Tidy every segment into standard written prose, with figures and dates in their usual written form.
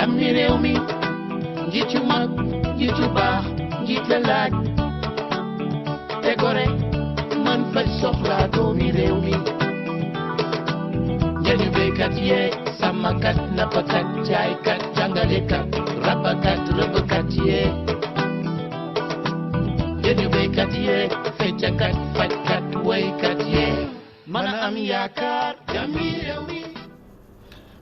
jàmmi réew mi njiit yu mag njiit yu baax njiit la laaj te gore man faj soxla doomi réew mi njëriñu béykat yeeg sàmmkat nappkat jaaykat jàngalekat rabakat rëbbkat yeeg njëriñu béykat yeeg feccakat fajkat woykat yeeg mën a am yaakaar jàmmi réew mi.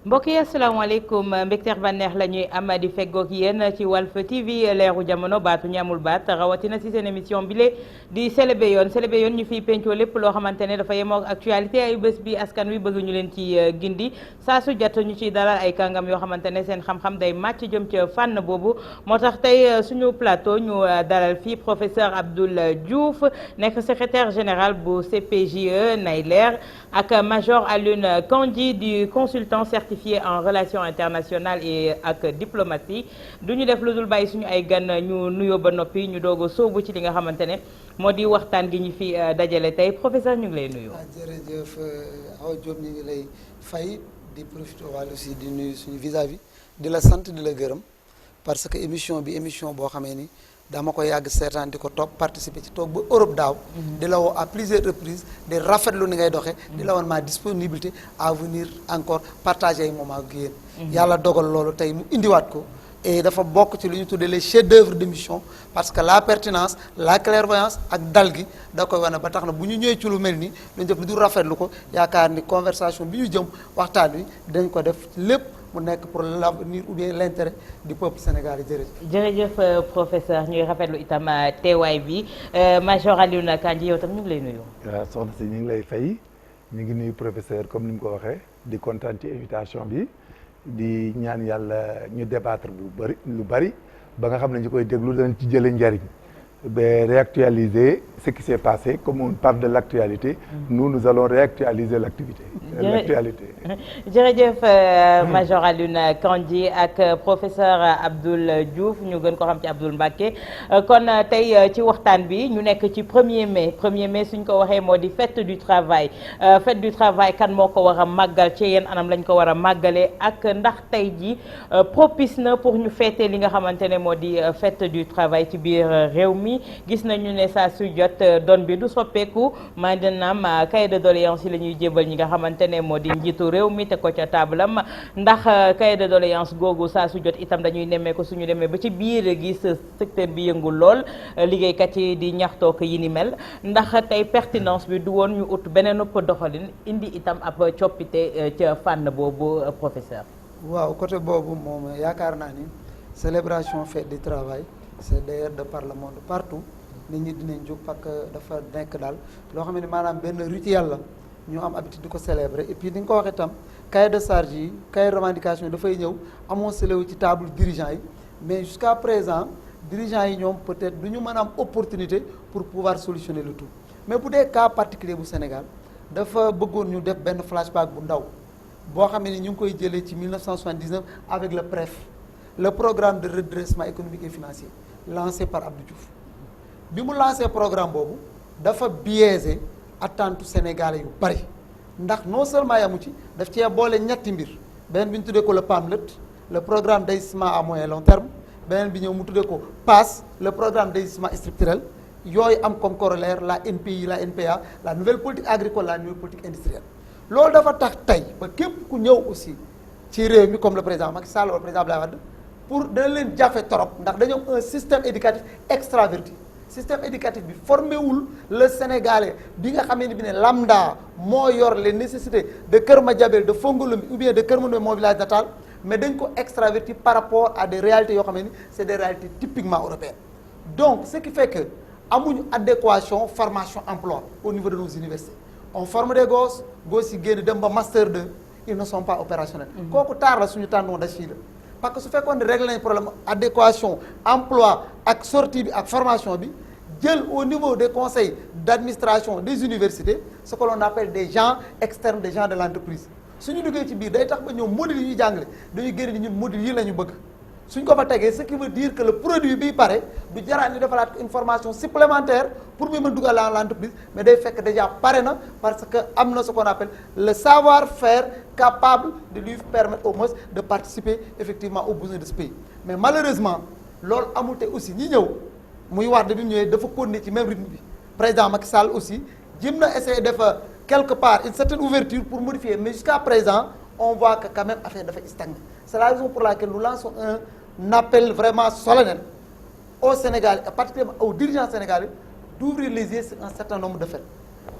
mbokk yi asalaamaaleykum mbégteex bànneex la ñuy am di feggoog yéen ci Walf TV leeru jamono baatu ñamul baat rawatina ci seen émission bile di Selebe Yoon ñu fiy pencoo lépp loo xamante ne dafa yemoo ak actualité ay bés bi askan wi bëgg ñu leen ci gindi saa su jot ñu ciy dalal ay kàngam yoo xamante ne seen xam-xam day màcc jëm ca fànn boobu moo tax tey suñu plateau ñu dalal fii professeur Abdoul Diouf nekk secrétaire général bu CPJE nay leer ak major Alioune Kandji du consultant certifié en relations internationales et ak diplomatie du ñu def lu dul bàyyi suñu ay gan ñu nuyoo ba noppi ñu doog a sóobu ci li nga xamante ne moo di waxtaan gi ñu fi dajale tey professeur ñu ngi lay nuyu. jërëjëf Awa Diop ñu ngi lay fay di profité wàllu aussi di nuyu suñu vis-à-vis di la sant di la gërëm parce que émission boo xamee ni dama ko yàgg seetaan di ko topp participer ci toog ba Europe daaw di la woo à plusieurs reprises di rafetlu ni ngay doxee di la woon ma disponibilité à venir encore partager ay moment ak yéen yàlla dogal loolu tey mu indiwaat ko et dafa bokk ci lu ñu tuddee les chefs d'œuvre d'émission parce que la pertinence la clairvoyance ak dal gi da koy wane ba tax na bu ñu ñëwee ci lu mel nii lu ñu def lu du rafetlu ko yaakaar ni conversation bi ñu jëm waxtaan wi dañ ko def lépp mu nekk pour l'avenir ou bien l'intérêt du peuple sénégalais jërëjëf professeur ñuy rafetlu itam teewaay bi major Alioune Kandji yow tam ñu ngi lay nuyu. waaw soxna si ñu ngi lay fay ñu ngi nuyu professeur comme ni mu ko waxee di kontaan ci invitation bi di ñaan yàlla ñu débattre lu bari ba nga xam ne ñu koy déglu danañ ci jëlee njariñ ba réactualiser ce qui s'est passé comme on parle de l'actualité nous allons réactualiser l'activité l'actualité jërëjëf major Alioune Kandji ak professeur Abdoul Diouf ñu gën ko xam ci Abdoul Mbacké kon tey ci waxtaan bi ñu nekk ci 1er mai suñ ko waxee moo di fête du travail kan moo ko war a màggal ci yenn anam lañ ko war a màggalee ak ndax tey ji propice na pour ñu fêter li nga xamante ne moo di fête du travail ci biir réew mi gis nañu ne saa su jot doon bi du soppeeku maanaam cahier de doléance yi la ñuy jébal ñi nga xamante ne moo di njiitu réew mi te ko ca taabalam ndax cahier de doléance googu saa su jot itam dañuy nemmee ko suñu demee ba ci biir gis secteur bi yëngul lool liggéeykat yi di ñaxtoo ko yi ni mel ndax tey pertinence bi du woon ñu ut beneen ëpp doxalin indi itam ab coppite ca fànn boobu professeur. waaw côté boobu moom yaakaar naa ni célébration fête du travail c'est d'ailleurs de par le monde partout nit ñi dinañ jóg parce que dafa nekk daal loo xam ne maanaam benn rituel la ñu am habitude di ko célébrer et puis ni nga ko waxee itam cahier de charge yi cahier de revendication yi dafay ñëw amoncelé wu ci table dirigeant yi mais jusqu'à présent dirigeant yi ñoom peut-être du ñu mën a am opportunité pour pouvoir solutionner le tout mais bu dee cas particulier bu Sénégal dafa bëggoon ñu def benn flashback bu ndaw boo xam ne ñu ngi koy jëlee ci 1979 avec le PREF le programme de redressement économique et financier lancé par Abdou Diouf bi mu lancé programme boobu dafa biaisé attente sénégalais yu bari ndax non seulement yamu ci daf cee boole ñetti mbir beneen bi ñu tuddee ko le PAMLET le programme d'investissement à moyen et long terme beneen bi ñëw mu tuddee ko PAS le programme d'investissement structurel yooyu am comme corollaire la NPI la NPA la nouvelle politique agricole la nouvelle politique industrielle loolu dafa tax tey ba képp ku ñëw aussi ci réew mi comme le président Macky Sall wala le président Abdoulaye Wade pour dana leen jafe torop ndax dañoo am un système éducatif extraverti système éducatif bi formé wul le Sénégalais bi nga xamee ni bi ne lambda moo yor les nécessités de Kër Madiabel de Fongolemi ou bien de Kër Mandoumbe mon village natal mais dañ ko extraverti par rapport à des réalités yoo xam ne ni c'est des réalités typiquement européennes donc ce qui fait que amuñu adéquation formation emploi au niveau de nos universités on forme des gosses yi génn dem ba master 2 ils ne sont pas opérationnels kooku taar la suñu tendon d'Achille parce que su fekkoon ne réglé nañ problème adéquation emploi ak sortie bi ak formation bi jël au niveau des conseils d'administration des universités ce que l'on appelle des gens externes des gens de l'entreprise suñu duggee ci biir day tax ba ñoom module yi ñuy jàngale dañuy génne ni ñun module yi la ñu bëgg suñ ko fa tegee ce qui veut dire que le produit bi pare du jaraat ñu defalaat une formation supplémentaire pour muy mën dugal dans l'entreprise mais day fekk déjà pare na parce que am na ce qu'on appelle le savoir-faire capable de lui permettre au moins de participer effectivement aux besoins de ce pays mais malheureusement loolu amul te aussi ñi ñëw muy wax da bi ñëwee dafa continuer ci même rythme bi président Macky Sall aussi jëm na essayer def quelque part une certaine ouverture pour modifier mais jusqu'à présent on voit que quand même affaire dafa stagné c'est la raison pour laquelle nous lançons un appel vraiment solennel au Sénégal et particulièrement aux dirigeants sénégalais d'ouvrir les yeux sur un certain nombre de faits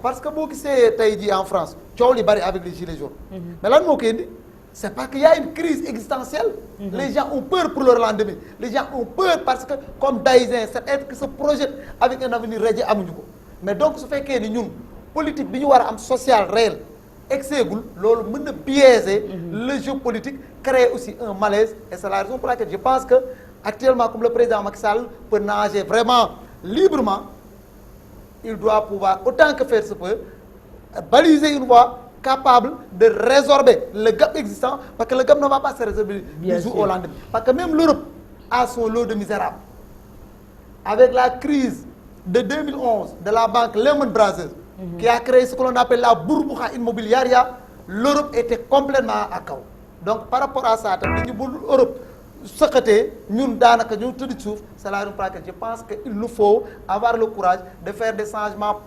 parce que boo gisee tey jii en France coow li bari avec les gilets jaunes mais lan moo koy indi c'est parce qu'il y a une crise existentielle les gens ont peur pour leur lendemain les gens ont peur parce que comme Daïsin cet être qui se projette avec un avenir radieux amuñu ko mais donc su fekkee ni ñun politique bi ñu war a am social réel exeegul loolu mën na biaiser le jeu politique créer aussi un malaise et c'est la raison pour laquelle je pense que actuellement comme le président Macky Sall peut nager vraiment librement il doit pouvoir autant que faire se peut baliser une voie capable de résorber le gap existant parce que le gap ne va pas se résorber du jour au lendemain parce que même l'Europe a son lot de misérables avec la crise de 2011 de la banque Lehman Brothers qui a créé ce que l'on appelle la burbuja immobiliaria l'Europe était complètement à kaw donc par rapport à ça tam dañu bul Europe sëqatee ñun daanaka ñu tëdd suuf c'est la raison pour laquelle je pense que il nous faut avoir le courage de faire des changements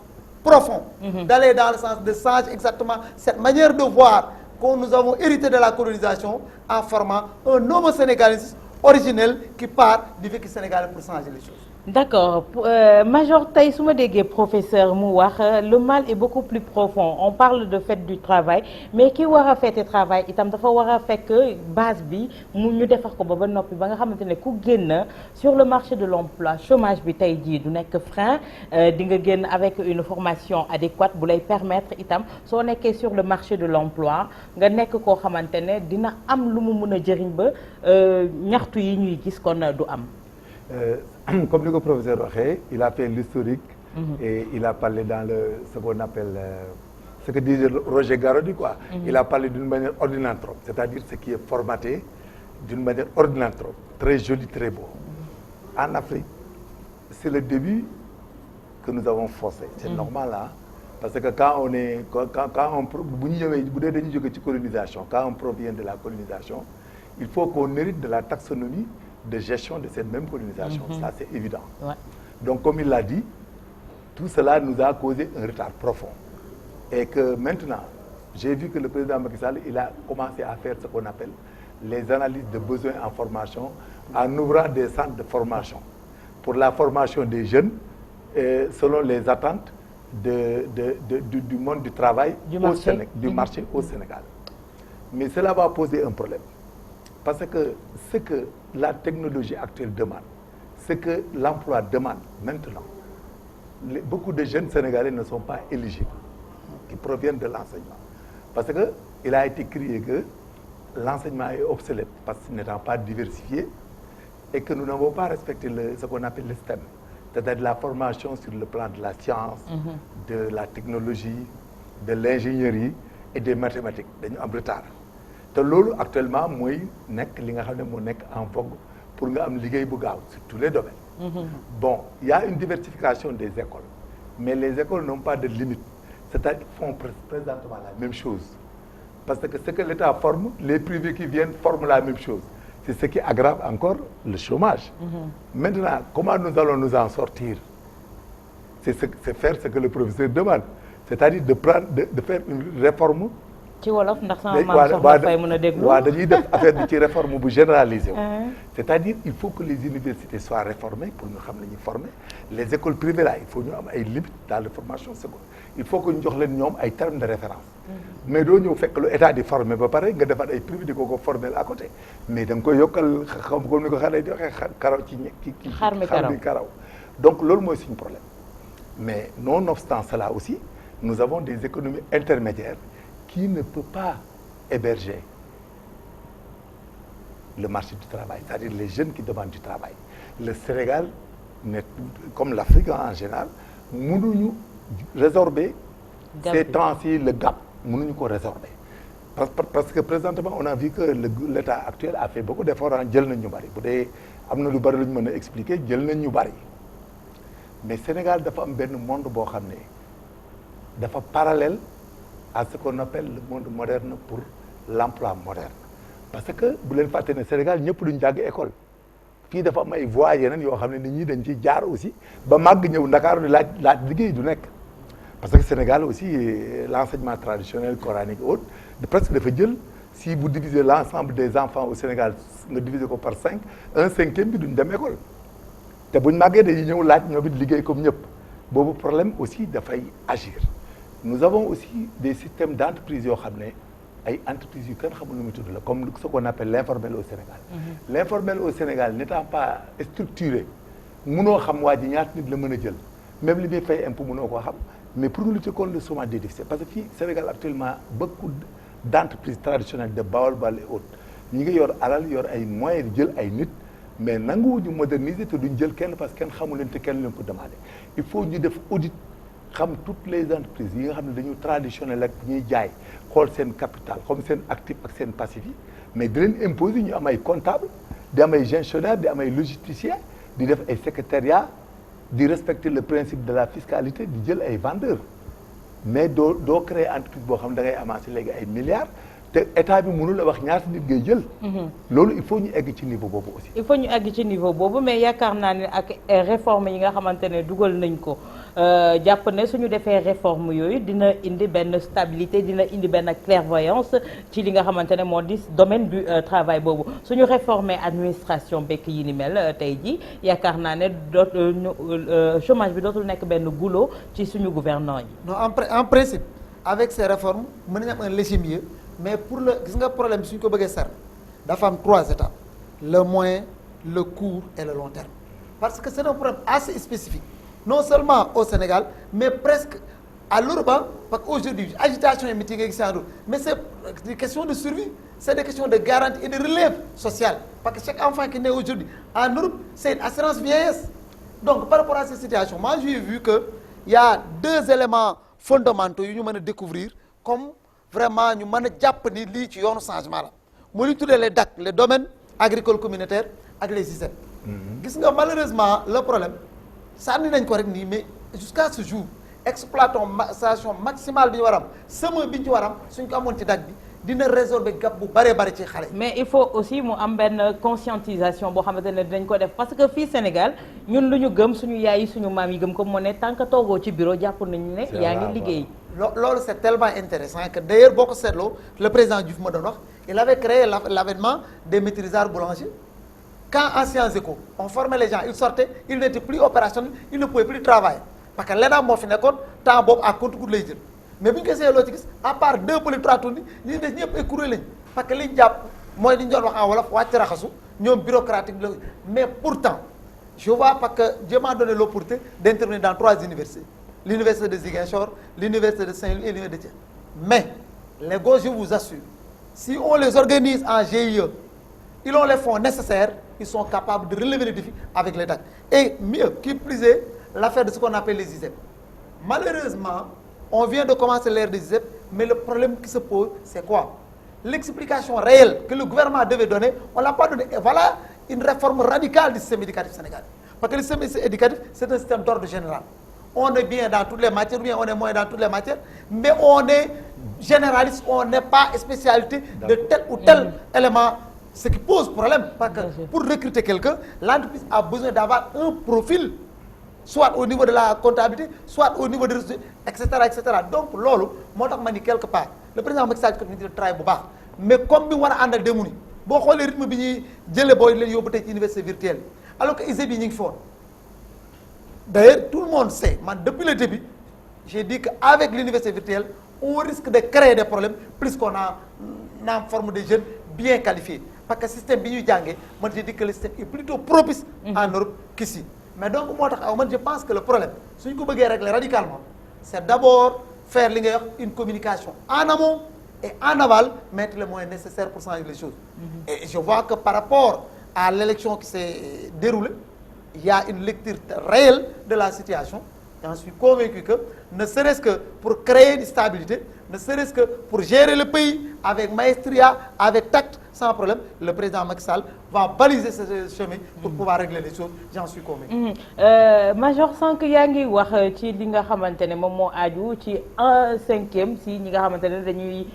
profonds d'aller dans le sens de changer exactement cette manière de voir que nous avons hérité de la colonisation en formant un homo sénégalais originel qui part du vécu sénégalais pour changer les choses. D'accord Major tey su ma déggee professeur mu wax le mal est beaucoup plus profond on parle de fête du travail mais ki war a fête travail itam dafa war a fekk base bi mu ñu defar ko ba noppi ba nga xamante ne ku génn sur le marché de l'emploi chômage bi tey jii du nekk frein di nga génn avec une formation adéquate bu lay permettre itam soo nekkee sur le marché de l'emploi nga nekk koo xamante ne dina am lu mu mën a jëriñ ba ñaxtu yi ñuy gis kon du am. Comme le professeur waxee il a fait l'historique et il a parlé dans ce qu'on appelle ce que disait Roger Garaudy quoi il a parlé d'une manière ordinanthrope c'est-à-dire ce qui est formaté d'une manière ordinanthrope très joli très beau en Afrique c'est le début que nous avons forcé c'est normal hein parce que quand on bu ñu ñëwee bu dee dañu jóge ci colonisation quand on provient de la colonisation il faut qu'on hérite de la taxonomie de gestion de cette même colonisation. Ça, c'est évident. Ouais. Donc, comme il l'a dit, tout cela nous a causé un retard profond. Et que maintenant, j'ai vu que le président Macky Sall, il a commencé à faire ce qu'on appelle les analyses de besoins en formation en ouvrant des centres de formation pour la formation des jeunes selon les attentes du monde du travail du marché au Sénégal. Mais cela va poser un problème. Parce que ce que la technologie actuelle demande, ce que l'emploi demande maintenant, beaucoup de jeunes Sénégalais ne sont pas éligibles, qui proviennent de l'enseignement. Parce qu'il a été crié que l'enseignement est obsolète, parce qu'il n'étant pas diversifié, et que nous n'avons pas respecté ce qu'on appelle le STEM, c'est-à-dire la formation sur le plan de la science, de la technologie, de l'ingénierie et des mathématiques. Nous avons un retard. te loolu actuellement mooy nekk li nga xam ne moo nekk en vogue pour nga am liggéey bu gaaw sur tous les domaines. Bon, il y a une diversification des écoles mais les écoles n'ont pas de limite c'est-à-dire qu'ils font présentement la même chose parce que ce que l'État forme les privés qui viennent forment la même chose c'est ce qui aggrave encore le chômage. Maintenant comment nous allons nous en sortir c'est faire ce que le professeur demande c'est-à-dire de faire une réforme ci wolof ndax sama maam soxna fay mën a déglu waaw dañuy def affaire bi ci réforme bu généralisé c'est-à-dire il faut que les universités soient réformées pour ñu xam ne ñuy former les écoles privées là il faut ñu am ay limites dans la formation secondaire il faut que ñu jox leen ñoom ay termes de référence mais doo ñëw fekk lu état di former ba pare nga defaat ay privé di ko former à côté mais da nga koy yokkal xam comme ni ko xale di waxee karaw ci xar mi karaw donc loolu mooy suñu problème mais nonobstant cela aussi nous avons des économies intermédiaires qui ne peut pas héberger le marché du travail, c'est-à-dire les jeunes qui demandent du travail. Le Sénégal, comme l'Afrique en général, mënuñu résorber ces temps-ci le gap mënuñu ko résorber parce que présentement on a vu que l'état actuel a fait beaucoup d'efforts jël nañ ñu bari bu dee am na lu bari lu ñu mën a expliquer jël nañ ñu bari mais Sénégal dafa am benn monde boo xam ne dafa parallèle à ce qu'on appelle le monde moderne pour l'emploi moderne parce que bu leen fàtte ne Sénégal ñëpp duñ jàng école fii dafa am ay voies yeneen yoo xam ne nit ñi dañ ciy jaar aussi ba màgg ñëw Ndakaaru di laaj liggéey du nekk parce que Sénégal aussi l'enseignement traditionnel coranique et autres presque dafa jël si vous divisez l'ensemble des enfants au Sénégal nga diviser ko par 5 1/5 bi duñ dem école te buñ màggee dañuy ñëw laaj ñoo it liggéey comme ñëpp boobu problème aussi dafay agir nous avons aussi des systèmes d'entreprise yoo xam ne ay entreprises yu kenn xamul nu mu tudd la comme ce qu'on appelle l'informel au Sénégal l'informel au Sénégal n'étant pas structuré mënoo xam waa ji ñaata nit la mën a jël même li muy fay impôt mënoo koo xam mais pour lutter contre le chômage des difficiles parce que fii Sénégal actuellement beaucoup d'entreprises traditionnelles de Baol Baol et autres ñi ngi yor alal yor ay moyens di jël ay nit mais nanguwuñu moderniser te duñ jël kenn parce que kenn xamu leen te kenn leen ko demandé il faut ñu def audit xam toutes les entreprises yi nga xam ne dañu traditionnel ak ñuy jaay xool seen capital comme seen actif ak seen passif yi mais di leen imposer ñu am ay comptable di am ay gestionnaire di am ay logisticien di def ay secrétariat di respecter le principe de la fiscalité di jël ay vendeurs mais doo créer entreprise boo xam ne da ngay amasser léegi ay milliards te état bi mënul a wax ñaata nit ngay jël. loolu il faut ñu egg ci niveau boobu aussi. il faut ñu egg ci niveau boobu mais yaakaar naa ne ak réforme yi nga xamante ne dugal nañ ko jàpp ne suñu defee réforme yooyu dina indi benn stabilité dina indi benn clairvoyance ci li nga xamante ne moo di domaine du travail boobu suñu réformer administration bekk yi ni mel tey ji yaakaar naa ne chômage bi dootul nekk benn goulot ci suñu gouvernants yi. non en principe avec ces réformes mën nañu am un léger mieux mais pour le gis nga problème bi suñu ko bëggee seetlu dafa am 3 étapes le moyen le court et le long terme parce que c'est un problème assez spécifique non seulement au Sénégal mais presque à l'Europe parce qu'aujourd'hui agitation et meeting yi mais c'est des questions de survie c'est des questions de garantie et de relève sociale parce que chaque enfant qui naît aujourd'hui en Europe c'est une assurance vieillesse donc par rapport à cette situation moi j'ai vu que il y a 2 éléments fondamentaux yu ñu mën a découvrir comme vraiment ñu mën a jàpp ni lii ci yoonu changement la mu li tuddee les DAC les domaines agricoles communautaires ak les ISEP gis nga malheureusement le problème sànni nañ ko rek nii mais jusqu'à ce jour exploitation maximale bi ñu war a am semence bi ñu ci war a am suñ ko amoon ci DAC bi dina résorber gap bu bëree bëri ci xale mais il faut aussi mu am benn conscientisation boo xamante ne dinañ ko def parce que fii Sénégal ñun lu ñu gëm suñu yaay yi suñu maam yi gëm comme moo ne tant que toogoo ci bureau jàpp nañu ne yaa ngi liggéey loolu c'est tellement intéressant que d'ailleurs boo ko seetloo le président Diouf ma doon wax il avait créé l'avènement des maîtrisards boulangers quand en Sciences Éco on formait les gens ils sortaient ils n'étaient plus opérationnels ils ne pouvaient plus travailler parce que l'ENA moo fi nekkoon temps boobu à compte-gouttes lay jël mais bu ñu ko seetloo ci gis à part 2 pëli 3 tonnes ñi des ñëpp ay kuréel lañ parce que liñ jàpp mooy li ñu doon wax en wolof wàcc raxasu ñoom bureaucratique la mais pourtant je vois parce que Dieu m'a donné l'opportunité d'intervenir dans 3 universités l'université de Ziguinchor l'université de Saint-Louis et l'université de Thiès mais les gosses je vous assure si on les organise en GIE ils ont les fonds nécessaires ils sont capables de relever les défis avec les DAC et mieux qui plus est l'affaire de ce qu'on appelle les ISEP malheureusement on vient de commencer l'ère des ISEP mais le problème qui se pose c'est quoi l'explication réelle que le gouvernement devait donner on l'a pas donné et voilà une réforme radicale du système éducatif sénégalais parce que le système éducatif c'est un système d'ordre général on est bien dans toutes les matières ou bien on est moins dans toutes les matières mais on est généraliste on n'est pas spécialité de tel ou tel élément ce qui pose problème parce que pour recruter quelqu'un l'entreprise a besoin d'avoir un profil soit au niveau de la comptabilité soit au niveau de etc donc loolu moo tax ma ni quelque part le président Macky Sall ni di travail bu baax mais comme bi mu war a àndal dému ni boo xoolee rythme bi ñuy jëlee booy leen yóbbu tey ci université virtuelle alors que ISEP yi ñu ngi foon d'ailleurs tout le monde sait man depuis le début j'ai dit que avec l'université virtuelle on risque de créer des problèmes plus qu'on en forme de jeunes bien qualifiés parce que système bi ñuy jàngee man j'ai dit que le système est plutôt propice en Europe qu'ici mais donc moo tax man je pense que le problème suñ ko bëggee régler radicalement c'est d'abord faire li ngay wax une communication en amont et en aval mettre les moyens nécessaires pour changer les choses et je vois que par rapport à l'élection qui s'est déroulée il y a une lecture réelle de la situation j'en suis convaincu que ne serait-ce que pour créer une stabilité ne serait-ce que pour gérer le pays avec maestria, avec tact, sans problème. Le président Macky Sall va baliser ce chemin pour pouvoir régler les choses, j'en suis convaincu. Major sànq yaa ngi wax ci li nga xamante ne moom moo aju ci 1/5 si ñi nga xamante ne dañuy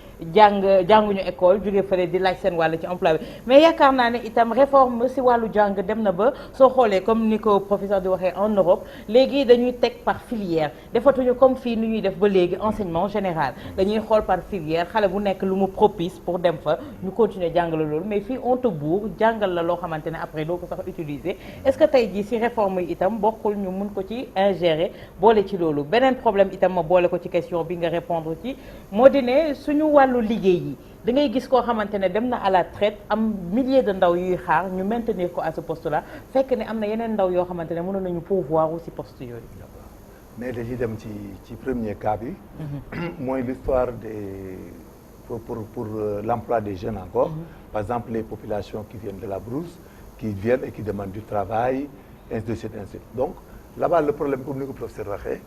jànguñu école jóge fële di laaj seen wàll ci emploi bi mais yaakaar naa ne itam réforme si wàllu jàng dem na ba soo xoolee comme ni ko professeur di waxee en Europe léegi dañuy teg par filière defatuñu comme fii ni ñuy def ba léegi enseignement général dañuy xool par filière xale bu nekk lu mu propice pour dem fa ñu continuer jàngale loolu mais fii on te bourre jàngal la loo xamante ne après doo ko sax utiliser est-ce que tey jii si réforme yi itam bokkul ñu mun ko ci ingérer boole ci loolu beneen problème itam ma boole ko ci question bi nga répondre ci moo di ne suñu wàllu liggéey yi da ngay gis koo xamante ne dem na à la traite am milliers de ndaw yuy xaar ñu maintenir ko à ce poste là fekk ne am na yeneen ndaw yoo xamante ne mënoon nañu pourvoir aussi poste yooyu. mais dañuy dem ci premier cas bi. mooy l'histoire des pour l'emploi des jeunes encore. Par exemple les populations qui viennent de la brousse qui viennent et qui demandent du travail ainsi de suite ainsi de suite. Donc là-bas le problème comme ni ko professeur waxee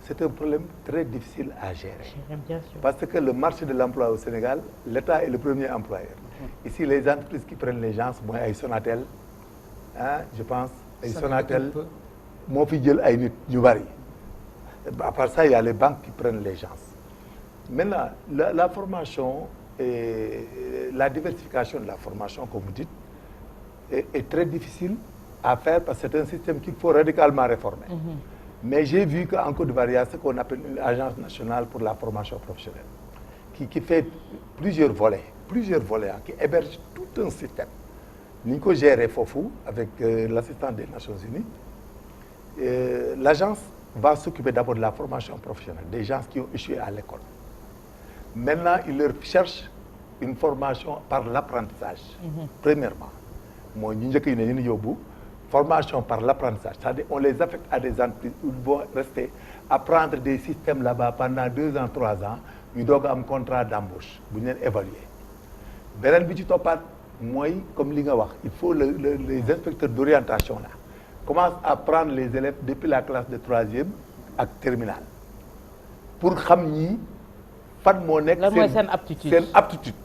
c'est un problème très difficile à gérer. Bien sûr. Parce que le marché de l'emploi au Sénégal l'État est le premier employeur. Ici les entreprises qui prennent les gens mooy ay Sonatel je pense ay Sonatel moo fi jël ay nit ñu bari. À part ça il y a les banques qui prennent les gens. Maintenant la formation et la diversification de la formation comme vous dites est très difficile à faire parce que c'est un système qu'il faut radicalement réformer. Mais j'ai vu qu'en Côte d'Ivoire il y a ce qu'on appelle une agence nationale pour la formation professionnelle qui fait plusieurs volets qui héberge tout un système. Ni ñu ko gérer foofu avec l'assistance des Nations Unies. L'agence va s'occuper d'abord de la formation professionnelle des gens qui ont échoué à l'école. Maintenant, il leur cherche une formation par l'apprentissage. Premièrement, mooy ñu njëkk yi ne ñu yóbbu formation par l'apprentissage, c'est-à-dire on les affecte à des entreprises où ils vont rester apprendre des systèmes là-bas pendant 2 ans 3 ans ñu doog a am contrat d'embauche bu ñu leen évaluer. Beneen bi ci toppaat mooy comme li nga wax il faut les inspecteurs d'orientation là commencent à prendre les élèves depuis la classe de 3e ak terminale pour xam ñi fan moo nekk seen aptitude.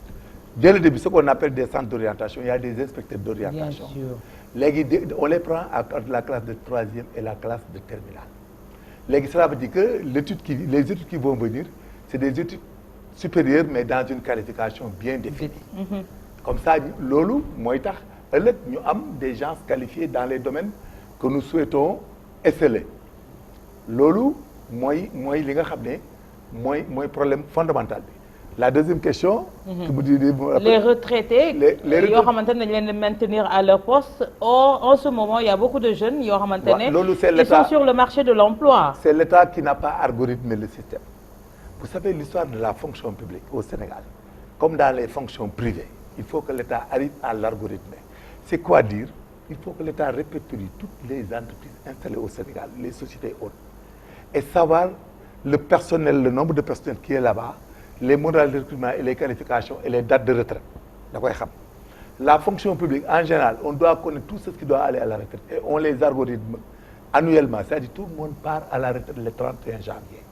Dès le début ce qu'on appelle des centres d'orientation il y a des inspecteurs d'orientation. Bien sûr. Léegi on les prend à la classe de 3e et la classe de terminale. Léegi cela veut dire que les études qui vont venir c'est des études supérieures mais dans une qualification bien définie. Comme ça loolu mooy tax ëllëg ñu am des gens qualifiés dans les domaines que nous souhaitons exceller. Loolu mooy li nga xam ne mooy problème fondamental bi. La deuxième question. Les retraités. yoo xamante ne dañ leen di maintenir à leur poste. Or en ce moment il y a beaucoup de jeunes yoo xamante ne. qui sont sur le marché de l'emploi. C'est l'État qui n'a pas algorithmé le système. Vous savez l'histoire de la fonction publique au Sénégal comme dans les fonctions privées il faut que l'État arrive à l'algorithmer. C'est quoi dire? Il faut que l'État répertorie toutes les entreprises installées au Sénégal, les sociétés hautes, et savoir le personnel, le nombre de personnel qui est là-bas, les modalités de recrutement et les qualifications et les dates de retraite. Da koy xam. La fonction publique en général, on doit connaître tout ce qui doit aller à la retraite et on les algorithme annuellement, c'est-à-dire tout le monde part à la retraite le 31 janvier.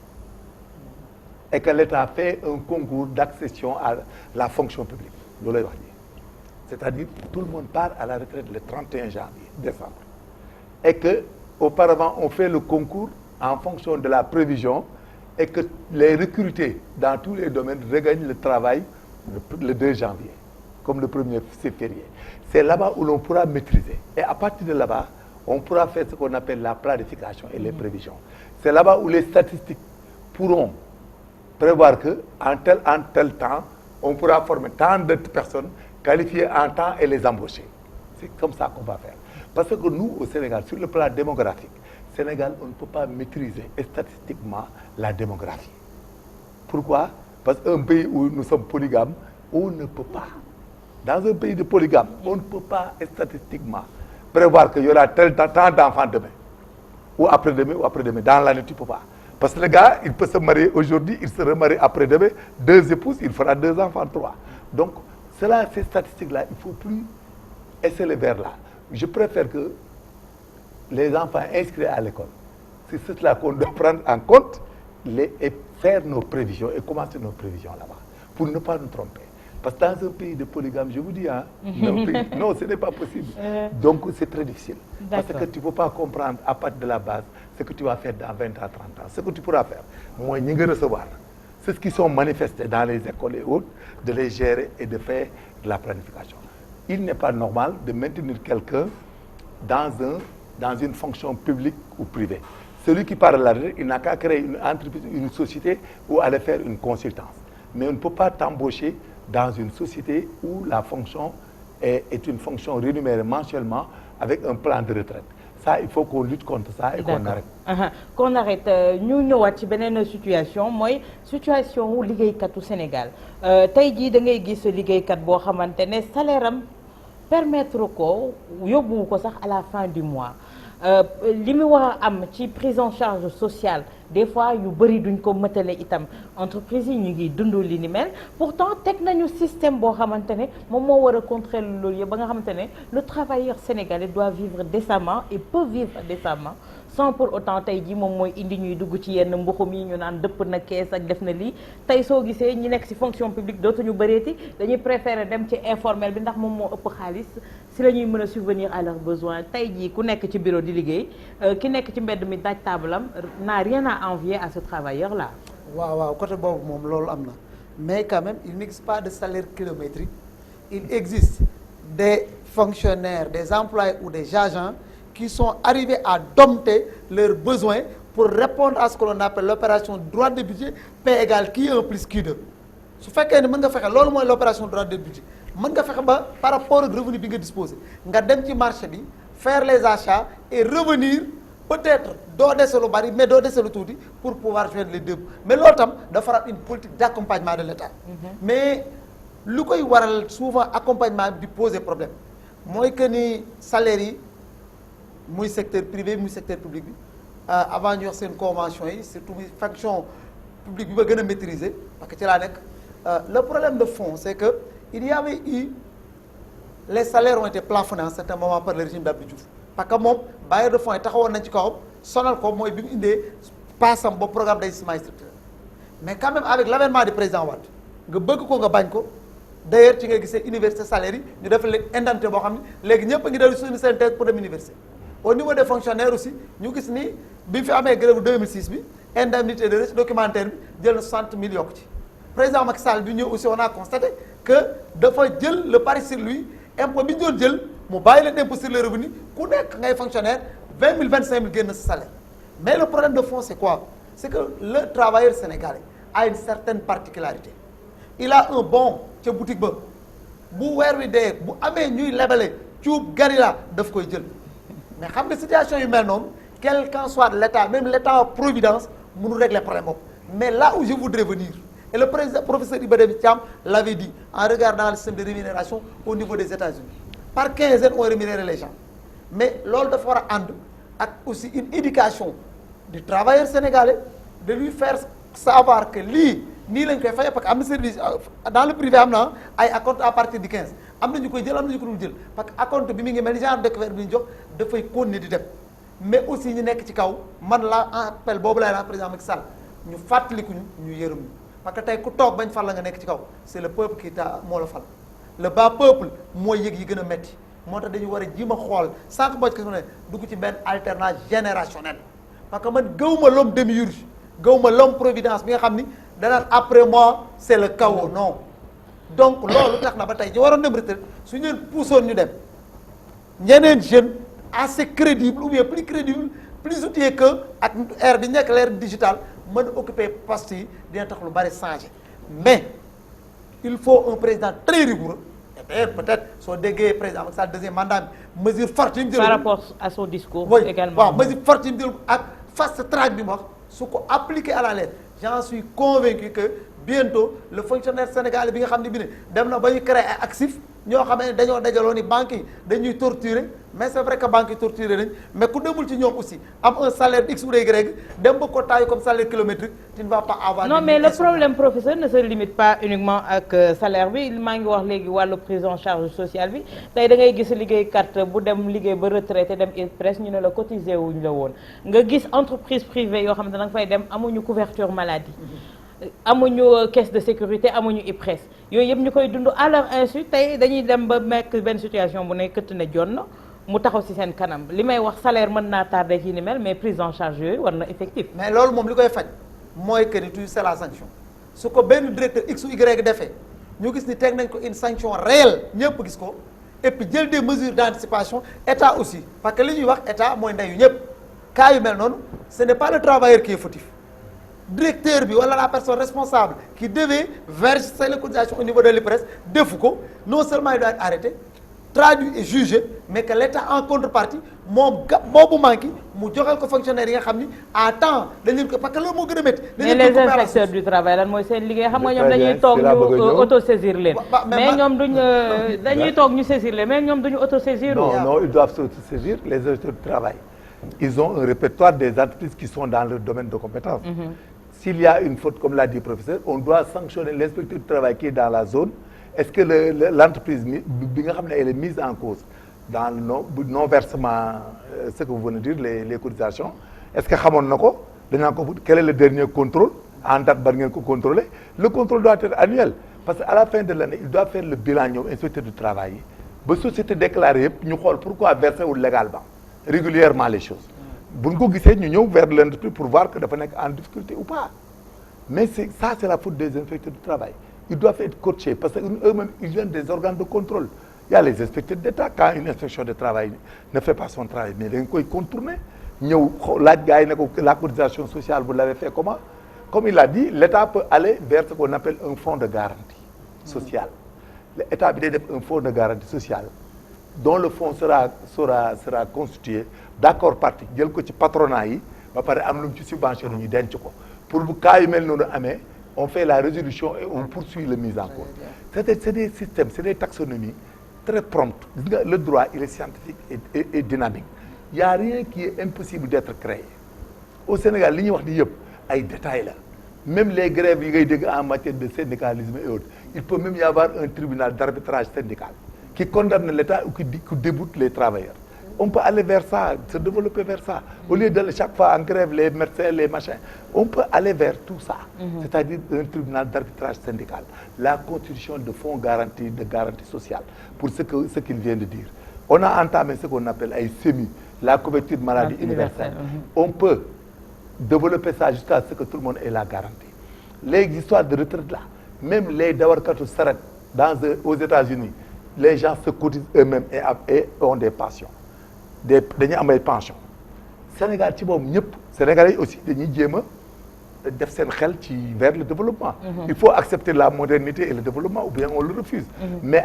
Et que l'État fait un concours d'accession à la fonction publique. Loolu lay wax ji. C'est-à-dire tout le monde part à la retraite le 31 janvier, décembre. Et que auparavant on fait le concours en fonction de la prévision et que les recrutés dans tous les domaines regagnent le travail le 2 janvier, comme le 1er février. C'est là-bas où l'on pourra maîtriser. Et à partir de là-bas, on pourra faire ce qu'on appelle la planification et les prévisions. C'est là-bas où les statistiques pourront prévoir que en tel temps, on pourra former tant de personnes qualifiées en temps et les embaucher. C'est comme ça qu'on va faire. Parce que nous, au Sénégal, sur le plan démographique, Sénégal, on ne peut pas maîtriser statistiquement la démographie. Pourquoi? Parce qu'un pays où nous sommes polygames, on ne peut pas. Dans un pays de polygames, on ne peut pas statistiquement prévoir qu'il y aura tant d'enfants demain, ou après-demain. Dans l'année, tu ne peux pas. Parce que le gars, il peut se marier aujourd'hui, il se remarie après-demain, 2 épouses, il fera 2 enfants, 3. Donc, ces statistiques-là, il ne faut plus essayer vers là. Je préfère que les enfants inscrits à l'école, c'est cela qu'on doit prendre en compte et faire nos prévisions et commencer nos prévisions là-bas pour ne pas nous tromper. Parce que dans un pays de polygame, je vous dis, non, ce n'est pas possible. Donc, c'est très difficile. Parce que tu ne peux pas comprendre à partir de la base ce que tu vas faire dans 20 à 30 ans. Ce que tu pourras faire, moi, je vais recevoir. C'est ce qui sont manifestés dans les écoles et autres, de les gérer et de faire de la planification. Il n'est pas normal de maintenir quelqu'un dans une fonction publique ou privée. Celui qui parle là-dedans, il n'a qu'à créer une entreprise, une société ou aller faire une consultance. Mais on ne peut pas t'embaucher dans une société où la fonction est une fonction rémunérée mensuellement avec un plan de retraite. Ça, il faut qu'on lutte contre ça et qu'on arrête. Qu'on arrête. Ñu ñëwaat ci beneen situation mooy situation wu liggéeykat u Sénégal tey jii da ngay gis liggéeykat boo xamante ne salaire am permettre ko yóbbu ko sax à la fin du mois li mu war a am ci prise en charge sociale des fois yu bëri duñ ko mëtale itam entreprise yi ñu ngi dund li ni mel pourtant teg nañu système boo xamante ne moom moo war a contrôler loolu yëpp ba nga xamante ne le travailleur sénégalais doit vivre décemment et peut vivre décemment sans pour autant tey jii moom mooy indi ñuy dugg ci yenn mbuxum yi ñu naan dëpp na kees ak def na lii tey soo gisee ñi nekk ci fonction publique dootuñu bëreeti dañuy préférer dem ci informel bi ndax moom moo ëpp xaalis si la ñuy mën a subvenir à leurs besoins tey jii ku nekk ci bureau di liggéey ki nekk ci mbedd mi daaj taabalam n'a rien à envier à ce travailleur là. waaw côté boobu moom loolu am na mais quand même il n'existe pas de salaire kilométrique il existe des fonctionnaires des employés ou des agents qui sont arrivés à dompter leurs besoins pour répondre à ce que l'on appelle l'opération droit de budget P égale Q 1 plus Q2 su fekkee ne mën nga fexe loolu mooy l'opération droit de budget mën nga fexe ba par rapport ak revenu bi nga disposé nga dem ci marché bi faire les achats et revenir peut-être doo dese lu bari mais doo dese lu tuuti pour pouvoir joindre les deux mais loolu tam dafa am une politique d'accompagnement de l'État mais lu koy waral souvent accompagnement bi di poser problème mooy que ni salaire yi muy secteur privé muy secteur public bi avant ñu wax seen convention yi surtout muy fonction publique bi ba gën a maîtriser parce que ci laa nekk le problème de fond c'est que il y avait eu les salaires ont été plafonnés à un certain moment par le régime d'Abdou Diouf parce que moom bailleur de fonds yi taxawoon nañ ci kawam sonal ko mooy bi mu indee paasam ba programme d'investissement structurel mais quand même avec l'avènement du président Wade nga bëgg ko nga bañ ko d'ailleurs ci nga gisee université salaire yi ñu def leen indemnité boo xam ne léegi ñëpp a ngi dellu suñu seen thèse pour dem université au niveau des fonctionnaires aussi ñu gis ni bi fi amee grève 2006 bi indemnité de reçu documentaire bi jël na 60 000 yokku ci président Macky Sall bi ñëw aussi on a constaté que dafa jël le pari sur lui impôt bi ñu doon jël mu bàyyi leen impôt sur le revenu ku nekk ngay fonctionnaire 20 000 25 000 génn sa salaire mais le problème de fond c'est quoi c'est que le travailleur sénégalais a une certaine particularité il a un bon ca boutique ba bu weer wi dee bu amee ñuy lebale cuub garila daf koy jël mais xam nga situation yu mel noonu quel qu'en soit l'état même l'état providence mënu régler problème boobu mais là où je voudrais venir et le professeur Iba Der Thiam l'avait dit en regardant le système de rémunération au niveau des États-Unis par quinzaine on rémunère les gens mais loolu dafa war a ànd ak aussi une éducation du travailleur sénégalais de lui faire savoir que lii nii lañ koy fay parce que am na service dans le privé am na ay acompte à partir du 15 am na ñu koy jël am na ñu ko dul jël parce que acompte bi mi ngi mel ni genre découvert bi ñu jox dafay continuer di dem mais aussi ñu nekk ci kaw man la appel boobu laay la président Macky Sall ñu fàttaliku ñu yërëm ñu parce que tey ku toog bañ fal la nga nekk ci kaw c'est le peuple qui moo la fal le bas peuple mooy yëg yi gën a metti moo tax dañu war a ji ma xool sànq boo ci ne dugg ci benn alternance générationnelle parce que man gëwuma l'homme démiurge gëwuma l'homme providence bi nga xam ni danaan après moi c'est le chaos non donc loolu tax na ba tey ñu waroon dem retraite su ñu leen puusoon ñu dem ñeneen jeunes assez crédibles ou bien plus crédibles plus outillés que ak ère bi nekk l'ère digitale mën a occuper poste yi dina tax lu bari changer mais il faut un président très rigoureux et d'ailleurs peut-être soo déggee président Macky Sall deuxième mandat bi mesure forte yi mu jël par rapport à son discours oui, également waaw mesure forte yi mu jël ak fast track bi mu wax su ko appliqué à la lettre j'en suis convaincu que bientôt le fonctionnaire sénégalais bi nga xam ne bi ne dem na ba ñu créer ay actifs ñoo xam ne dañoo dajaloo ni banques yi dañuy torturer mais c'est vrai que banques yi torturer nañ mais ku demul ci ñoom aussi am un salaire X ou Y dem ba ko taille comme salaire kilométrique tu ne vas pas avoir. non mais le problème professeur ne se limite pas uniquement ak salaire bi maa ngi wax léegi wàllu prise en charge sociale bi tey da ngay gis liggéeykat bu dem liggéey ba retraité dem IPRES ñu ne la cotiser wuñ la woon nga gis entreprise privée yoo xam ne da nga fay dem amuñu couverture maladie. amuñu caisse de sécurité amuñu IPRES yooyu yëpp ñu koy dund à leur insu tey dañuy dem ba nekk benn situation bu ne këtt ne jonn mu taxaw ci seen kanam li may wax salaire mën naa tardé ci ni mel mais prise en charge yooyu war na effectif. mais loolu moom li koy faj mooy que ni toujours c'est la sanction su ko benn directeur X ou Y defee ñu gis ni teg nañ ko une sanction réelle ñëpp gis ko et puis jël des mesures d'anticipation état aussi parce que li ñuy wax état mooy ndeyu ñëpp cas yu mel noonu ce n'est pas le travailleur qui est fautif. directeur bi wala la personne responsable qui devait verser les cotisations au niveau de l'IPRES defu ko non seulement il doit être arrêté traduit et jugé mais que l'État en contrepartie moom boobu manqué mu joxal ko fonctionnaire yi nga xam ni à temps dañ leen ko parce que loolu moo gën a métti. mais les inspecteurs du travail lan mooy seen liggéey xam nga ñoom dañuy toog ñu autosaisir leen. mais ñoom duñ dañuy toog ñu saisir leen mais ñoom duñu autosaisir. non ils doivent s'autosaisir les inspecteurs du travail. Ils ont un répertoire des entreprises qui sont dans leur domaine de compétence. S'il y a une faute, comme l'a dit le professeur, on doit sanctionner l'inspecteur du travail qui est dans la zone. Est-ce que l'entreprise, elle est mise en cause dans le non-versement, ce que vous venez de dire, les cotisations, est-ce que quel est le dernier contrôle en date de contrôler? Le contrôle doit être annuel. Parce qu'à la fin de l'année, il doit faire le bilan, l'inspecteur du travail. La société déclarée, nous savons pourquoi verser légalement, régulièrement les choses. Nous nous vers l'entreprise pour voir que dafa nekk en difficulté ou pas. Mais ça, c'est la faute des inspecteurs du travail. Ils doivent être coachés parce qu'eux-mêmes, ils viennent des organes de contrôle. Il y a les inspecteurs d'État. Quand une inspection de travail ne fait pas son travail, mais ils peuvent contourner. La cotisation sociale, vous l'avez fait comment? Comme il a dit, l'État peut aller vers ce qu'on appelle un fonds de garantie sociale. L'État peut avoir un fonds de garantie sociale dont le fonds sera constitué d'accord parti jël ko ci patronat yi ba pare am lu ci subvention ñu denc ko pour bu cas yu mel noonu amee on fait la résolution et on poursuit la mise en cause. C'est des systèmes, c'est des taxonomies très promptes. Le droit, il est scientifique et dynamique. Il n'y a rien qui est impossible d'être créé. Au Sénégal, il y a des détails là. Même les grèves en matière de syndicalisme et autres, il peut même y avoir un tribunal d'arbitrage syndical qui condamne l'État ou qui déboute les travailleurs. On peut aller vers ça, se développer vers ça. Au lieu de chaque fois en grève, les médecins, les machins, on peut aller vers tout ça. C'est-à-dire un tribunal d'arbitrage syndical. La constitution de fonds garantis, de garantie sociale, pour ce qu'il vient de dire. On a entamé ce qu'on appelle un SEMI, la couverture de maladie universelle. On peut développer ça jusqu'à ce que tout le monde ait la garantie. Les histoires de retraite là, même les Dawarkatou s'arrêtent aux États-Unis, les gens se cotisent eux-mêmes et ont des pensions. Des pensions. Sénégal, Sénégalais aussi, vers le développement. Il faut accepter la modernité et le développement, ou bien on le refuse. Mais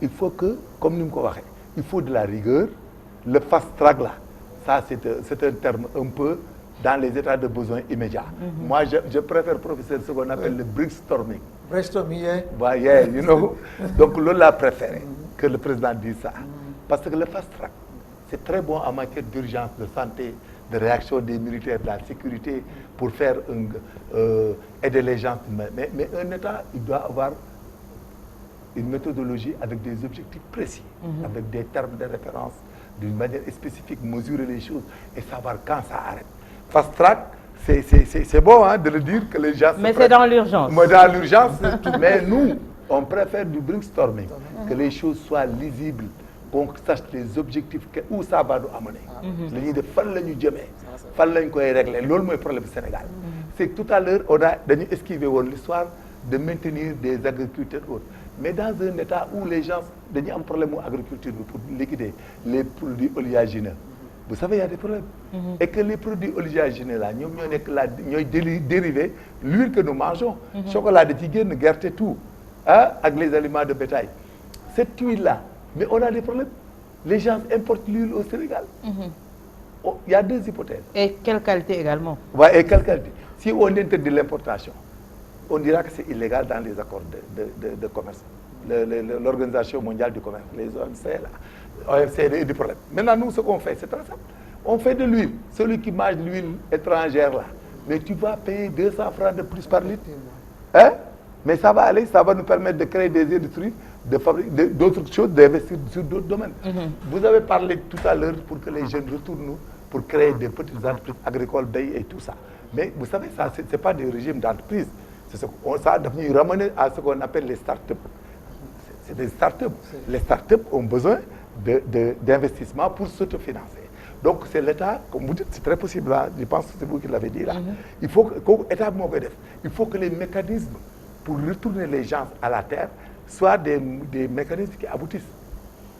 il faut que, comme nous l'avons dit, il faut de la rigueur. Le fast track là, ça c'est un terme un peu dans les états de besoin immédiats. Moi, je préfère, professeur, ce qu'on appelle le brainstorming. Brainstorming, yeah. Yeah, you know. Donc, l'on préféré que le président dise ça. Parce que le fast track, c'est très bon en matière d'urgence, de santé, de réaction des militaires, de la sécurité, pour faire aider les gens. Mais un État, il doit avoir une méthodologie avec des objectifs précis, avec des termes de référence, d'une manière spécifique, mesurer les choses et savoir quand ça arrête. Fast track, c'est bon hein, de le dire que les gens... Mais c'est dans l'urgence. Mais dans l'urgence, mais nous, on préfère du brainstorming, que les choses soient lisibles, qu'on sache les objectifs, où ça va nous amener. Il de fan la ñu jëmee, fan lañ koy régler. Loolu mooy problème du Sénégal. C'est que tout à l'heure, on a esquivé l'histoire de maintenir des agriculteurs autres. Mais dans un état où les gens ont un problème d'agriculture pour liquider les produits oléagineux, vous savez, il y a des problèmes. Et que les produits oléagineux, là, nous dérivés, l'huile que nous mangeons, chocolat de tigène, gerte, tout, hein, avec les aliments de bétail. Cette huile-là, mais on a des problèmes. Les gens importent l'huile au Sénégal. Il y a deux hypothèses. Et quelle qualité également? Oui, et quelle qualité? Si on interdit l'importation, on dira que c'est illégal dans les accords de commerce. L'Organisation mondiale du commerce, les OMC, OMC du problème. Maintenant, nous, ce qu'on fait, c'est très simple. On fait de l'huile. Celui qui mange de l'huile étrangère, là, mais tu vas payer 200 francs de plus par litre. Hein? Mais ça va aller, ça va nous permettre de créer des industries, de fabriquer d'autres choses, d'investir sur d'autres domaines. Vous avez parlé tout à l'heure pour que les jeunes retournent pour créer des petites entreprises agricoles, et tout ça. Mais vous savez, ça, c'est pas des régimes d'entreprise. Ça doit nous ramener à ce qu'on appelle les start-up. C'est des start-up. Les start-up ont besoin d'investissement pour s'autofinancer. Donc c'est l'État, comme vous dites, c'est très possible là, je pense que c'est vous qui l'avez dit là. Il faut que l'État il faut que les mécanismes pour retourner les gens à la terre soient des mécanismes qui aboutissent.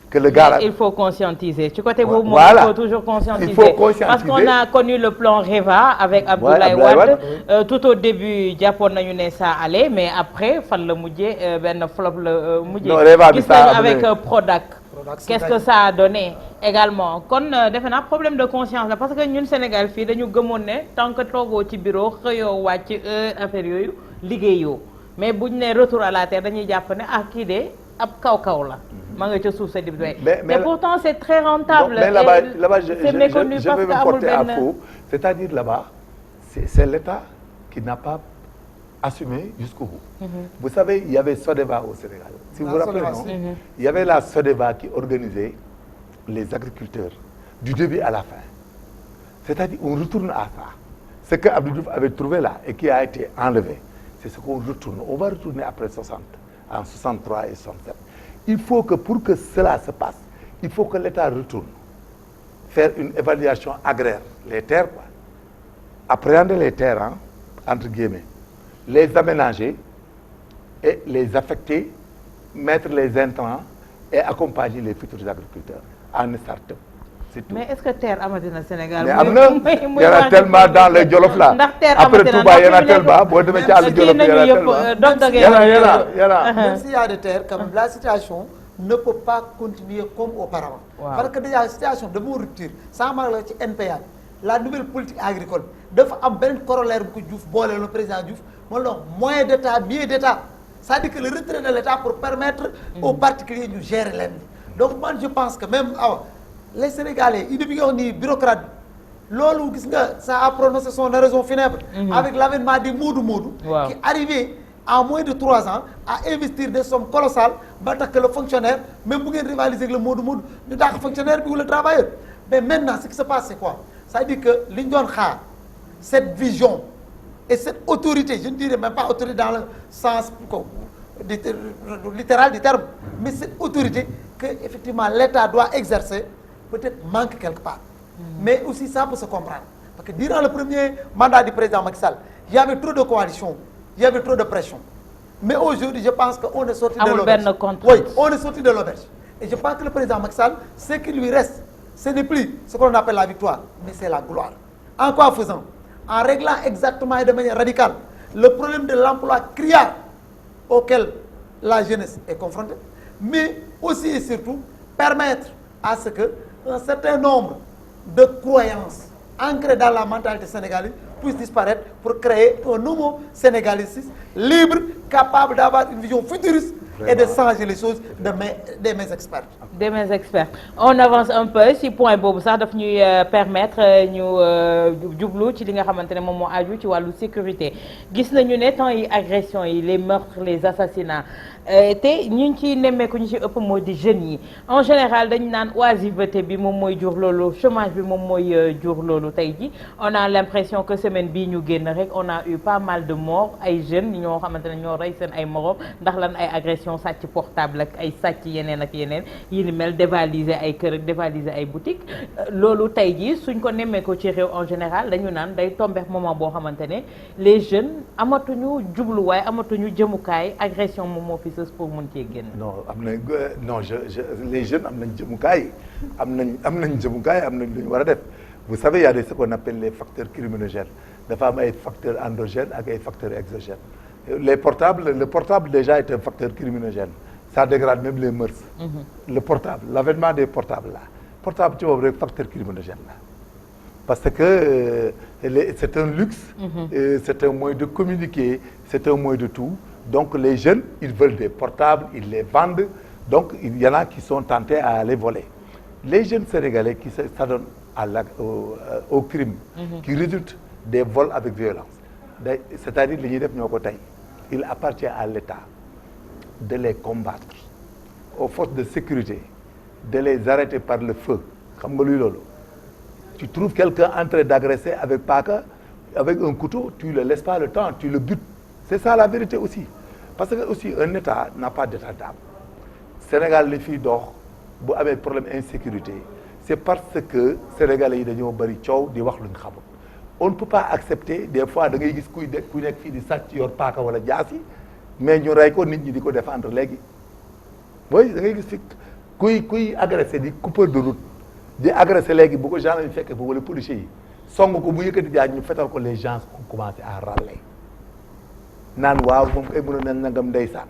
Que le gars, il faut conscientiser. Du côté vous, voilà. Il faut toujours conscientiser. Il faut conscientiser. Parce qu'on a connu le plan REVA avec Abdoulaye Wade. Tout au début, Japon n'a eu ça allait, mais après, il fallait le mouiller, ben flop le mouiller. Avec Prodac. Qu'est-ce que ça a donné également? Kon defe naa problème de conscience la parce que ñun Sénégal fii dañu gëmoon ne tant que toogoo ci bureau xëyoo wàcc affaire yooyu liggéeyoo mais buñ ne retour à la terre dañuy jàpp ne ah kii de ab kaw-kaw la ma nga ca suuf sa dib doy mais pourtant c'est très rentable. Mais là-bas c'est méconnu je parce vais que me porter à amul benn faux, c'est-à-dire là-bas c'est l'État qui n'a pas assumé jusqu'au bout. Vous savez, il y avait Sodeva au Sénégal. Si vous vous rappelez, non? Il y avait la Sodeva qui organisait les agriculteurs du début à la fin. C'est-à-dire, on retourne à ça. Ce que Abdou Diouf avait trouvé là et qui a été enlevé, c'est ce qu'on retourne. On va retourner après 60, en 63 et 67. Il faut que pour que cela se passe, il faut que l'État retourne faire une évaluation agraire, les terres, quoi. Appréhender les terres, hein, entre guillemets, les aménager et les affecter, mettre les intrants et accompagner les futurs agriculteurs en start-up. C'est tout. Mais est-ce que terre amatina Sénégal? Mais il y en a tellement dans le Jolof là. Après Touba, il y en a tellement. Bon, de mettre le Jolof, il y en a tellement. Il y en a. Même s'il y a des terres, comme la situation ne peut pas continuer comme auparavant. Parce que déjà la situation de mon rupture, ça marche ci NPA. La nouvelle politique agricole, dafa am benn corollaire bu ko Diouf boole le président Diouf, mooy la moins d'État, mieux d'État. C'est-à-dire que le retrait de l'État pour permettre aux particuliers de gérer leen. Donc moi je pense que même les Sénégalais, ils deviennent ni bureaucrates. Loolu gis nga ça a prononcé son oraison funèbre avec l'avènement des Modou qui arrivait en moins de 3 ans à investir des sommes colossales ba tax que le fonctionnaire même bu ngeen rivaliser avec le Modou ñu dàq fonctionnaire bi ou le travailleur. Mais maintenant ce qui se passe c'est quoi? C'est-à-dire que li ñu doon xaar cette vision et cette autorité, je ne dirais même pas autorité dans le sens littéral du terme, mais cette autorité que effectivement l'État doit exercer peut-être manque quelque part. Mais aussi ça peut se comprendre. Parce que durant le premier mandat du président Macky Sall, il y avait trop de coalitions, il y avait trop de pression. Mais aujourd'hui, je pense qu'on est sorti de l'auberge. Oui, on est sorti de l'auberge. Et je pense que le président Macky Sall, ce qui lui reste, ce n'est plus ce qu'on appelle la victoire, mais c'est la gloire. En quoi faisant? En réglant exactement et de manière radicale le problème de l'emploi criard auquel la jeunesse est confrontée, mais aussi et surtout permettre à ce que un certain nombre de croyances ancrées dans la mentalité sénégalaise puissent disparaître pour créer un nouveau sénégalisme libre, capable d'avoir une vision futuriste et de changer les choses des mes experts. Des mes experts. On avance un peu si point boobu sax daf ñuy permettre ñu jublu ci li nga xamante ne moom moo aju ci wàllu sécurité gis nañu ne temps yi agressions yi les meurtres les assassinats te ñu ci nemmeeku ñu ci ëpp moo di jeunes yi en général dañu naan oisiveté bi moom mooy jur loolu chômage bi moom mooy jur loolu tey ji on a l'impression que semaine bii ñu génn rek on a eu pas mal de morts ay jeunes ñoo xamante ne ñoo rey seen ay morom ndax lan ay agression sàcc portable ak ay sàcc yeneen ak yeneen yi ni mel dévaliser ay kër ak dévaliser ay boutiques loolu tey jii suñ ko nemmeekoo ci réew en général dañu naan day tomber moment boo xamante ne les jeunes amatuñu jubluwaay amatuñu jëmukaay agression moom moo fi sës pour mën cee génn. non am na non les jeunes am nañ jëmukaay am nañ jëmukaay am nañ lu ñu war a def vous savez il y a ce qu'on appelle les facteurs criminogènes dafa am ay facteurs endogènes ak ay facteurs exogènes. Le portable déjà est un facteur criminogène. Ça dégrade même les mœurs. Le portable, l'avènement des portables là. Portable, tu vois, un facteur criminogène là. parce que c'est un luxe, c'est un moyen de communiquer, c'est un moyen de tout. Donc les jeunes, ils veulent des portables, ils les vendent. Donc il y en a qui sont tentés à les voler. Les jeunes Sénégalais qui s'adonnent au crime, qui résultent des vols avec violence, c'est-à-dire li ñuy def ñoo ko tey, il appartient à l'État de les combattre, aux forces de sécurité, de les arrêter par le feu. Xam nga luy loolu? Tu trouves quelqu'un en train d'agresser avec paaka, avec un couteau, tu le laisses pas le temps, tu le butes. C'est ça la vérité aussi. Parce que aussi un État n'a pas d'état d'âme. Sénégal li fiy dox bu amee problème insécurité, c'est parce que Sénégalais yi dañoo bari coow di wax lu ñu xamul. On ne peut pas accepter des fois da ngay gis kuy nekk fii di sàcc yor paaka wala jaasi, mais ñu rey ko nit ñi di ko défendre léegi. Mooy da ngay gis fi kuy agressé di coupeur de route di agressé léegi bu ko gendarme yi fekkee wala policiers yi song ko bu yëkkati jaaj ñu fetal ko, les gens ont commencé à râler naan waaw moom kay mën a nangam ndeysaan.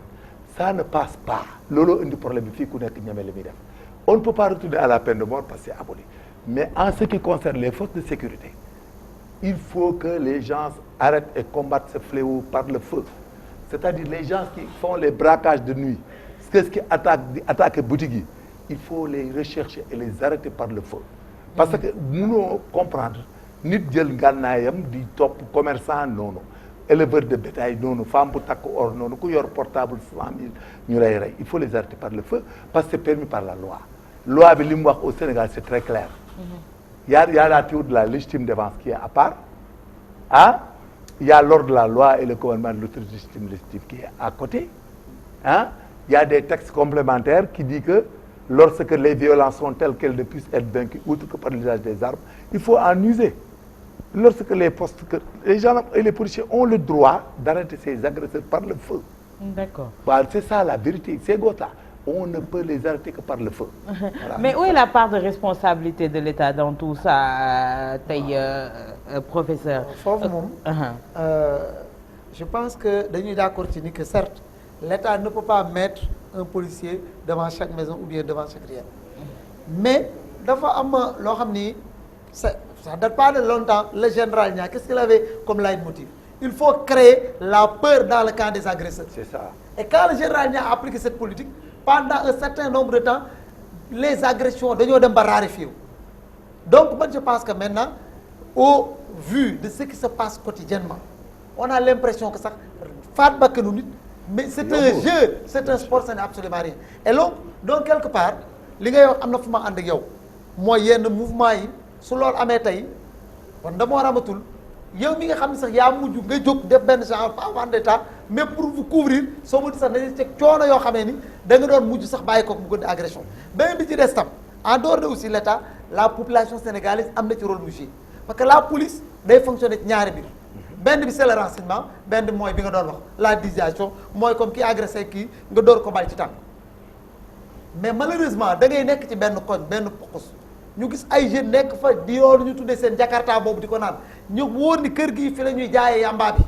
Ça ne passe pas. Looloo indi problème bi fii ku nekk ñeme li muy def. On ne peut pas retourner à la peine de mort parce que c'est aboli. Mais en ce qui concerne les forces de sécurité, il faut que les gens arrêtent et combattent ce fléau par le feu. C'est-à-dire les gens qui font les braquages de nuit, ceux qui attaquent boutique yi, il faut les rechercher et les arrêter par le feu. Parce que mënoo comprendre nit jël ngànnaayam di topp commerçant noonu, éleveur de bétail noonu, femme bu takk or noonu, ku yor portable 100 000 ñu lay rey. Il faut les arrêter par le feu parce que c'est permis par la loi. Loi bi li mu wax au Sénégal c'est très clair. Il y a la théorie de la légitime défense qui est à part. Ah, il y a l'ordre de la loi et le commandement de l'autorité légitime qui est à côté. Ah, il y a des textes complémentaires qui disent que lorsque les violences sont telles qu'elles ne puissent être vaincues outre que par l'usage des armes, il faut en user. Lorsque les gens et les policiers ont le droit d'arrêter ces agresseurs par le feu. D'accord. Bah, c'est ça la vérité. Ces gars-là, on ne peut les arrêter que par le feu. Voilà. Mais où est la part de responsabilité de l'État dans tout ça, tey professeur? foofu moom. Je pense que dañuy d'accord ci ni que certes l'État ne peut pas mettre un policier devant chaque maison ou bien devant chaque rien. Mais dafa am loo xam ni ça date pas de longtemps. Le général Niang, qu'est-ce qu'il avait comme leitmotiv? Il faut créer la peur dans le camp des agresseurs. C'est ça. Et quand le général Niang a appliqué cette politique, pendant un certain nombre de temps, les agressions dañoo dem ba raréfié. Donc moi je pense que maintenant, au vu de ce qui se passe quotidiennement, on a l'impression que ça faat bakkanu nit, mais c'est un jeu, c'est un sport, ça n'est absolument rien. Et donc quelque part li ngay wax am na fu ma ànd ak yow mooy yenn mouvement yi su loolu amee tey kon dama ramatul yow mi nga xam ne sax yaa mujj nga jóg def benn genre pas vendetta mais pour vous couvrir soo mujj sax dañuy teg coono yoo xamee ni da nga doon mujj sax bàyyi ko mu gën di agression. beneen bi ci des tam en dehors de aussi l'État, la population sénégalaise am na ci rôle mu joué parce que la police day fonctionner ci ñaari mbir. benn bi c'est le renseignement, benn bi mooy bi nga doon wax la dissuasion, mooy comme ki agressé kii nga door ko bàyyi ci tànk. Mais malheureusement da ngay nekk ci benn koñ benn pokus ñu gis ay jeunes nekk fa di yoon ñu tuddee seen jakarta boobu di ko naan ñu wóor ni kër gi fi la ñuy jaayee yamba bi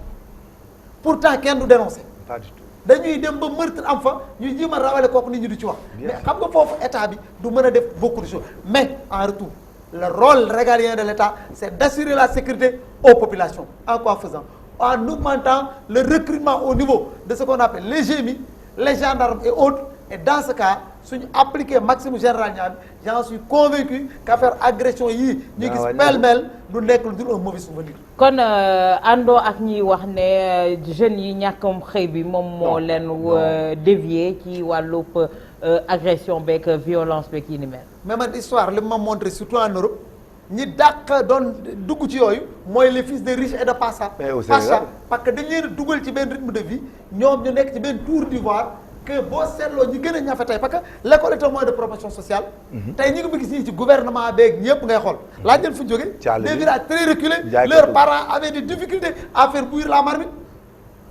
pourtant kenn du dénoncé. Pas du tout. dañuy dem ba meurtre am fa ñuy jéem a rawale kooku nit ñi du ci wax. mais xam nga foofu état bi du mën a def beaucoup de choses mais en retour le rôle régalien de l'État c'est d'assurer la sécurité aux populations. En quoi faisant? En augmentant le recrutement au niveau de ce qu'on appelle les GMI, les gendarmes et autres. Et dans ce cas suñu appliquer maximum général Niang, j'en suis convaincu qu'affaire agression yii ñu gis pêle-mêle du nekk lu dul un mauvais souvenir. Kon àndoo ak ñi wax ne jeunes yi ñàkkam xëy bi moom moo leen dévier ci wàllub agression beeg violence beeg yi ni mel. mais man histoire li ma montré surtout en Europe ñi dàq doon dugg ci yooyu mooy les fils de riches et de pacha. parce que dañ leen a dugal ci benn rythme de vie ñoom ñu nekk ci benn tour d'ivoire que boo seetloo ñi gën a ñafe tey parce que l'école est un moyen de promotion sociale. tey ñi ngi gis nii ci gouvernement beeg ñëpp ngay xool. laaj leen fu ñu jógee. des villages très reculés. leurs parents avaient des difficultés à faire bouillir la marmite.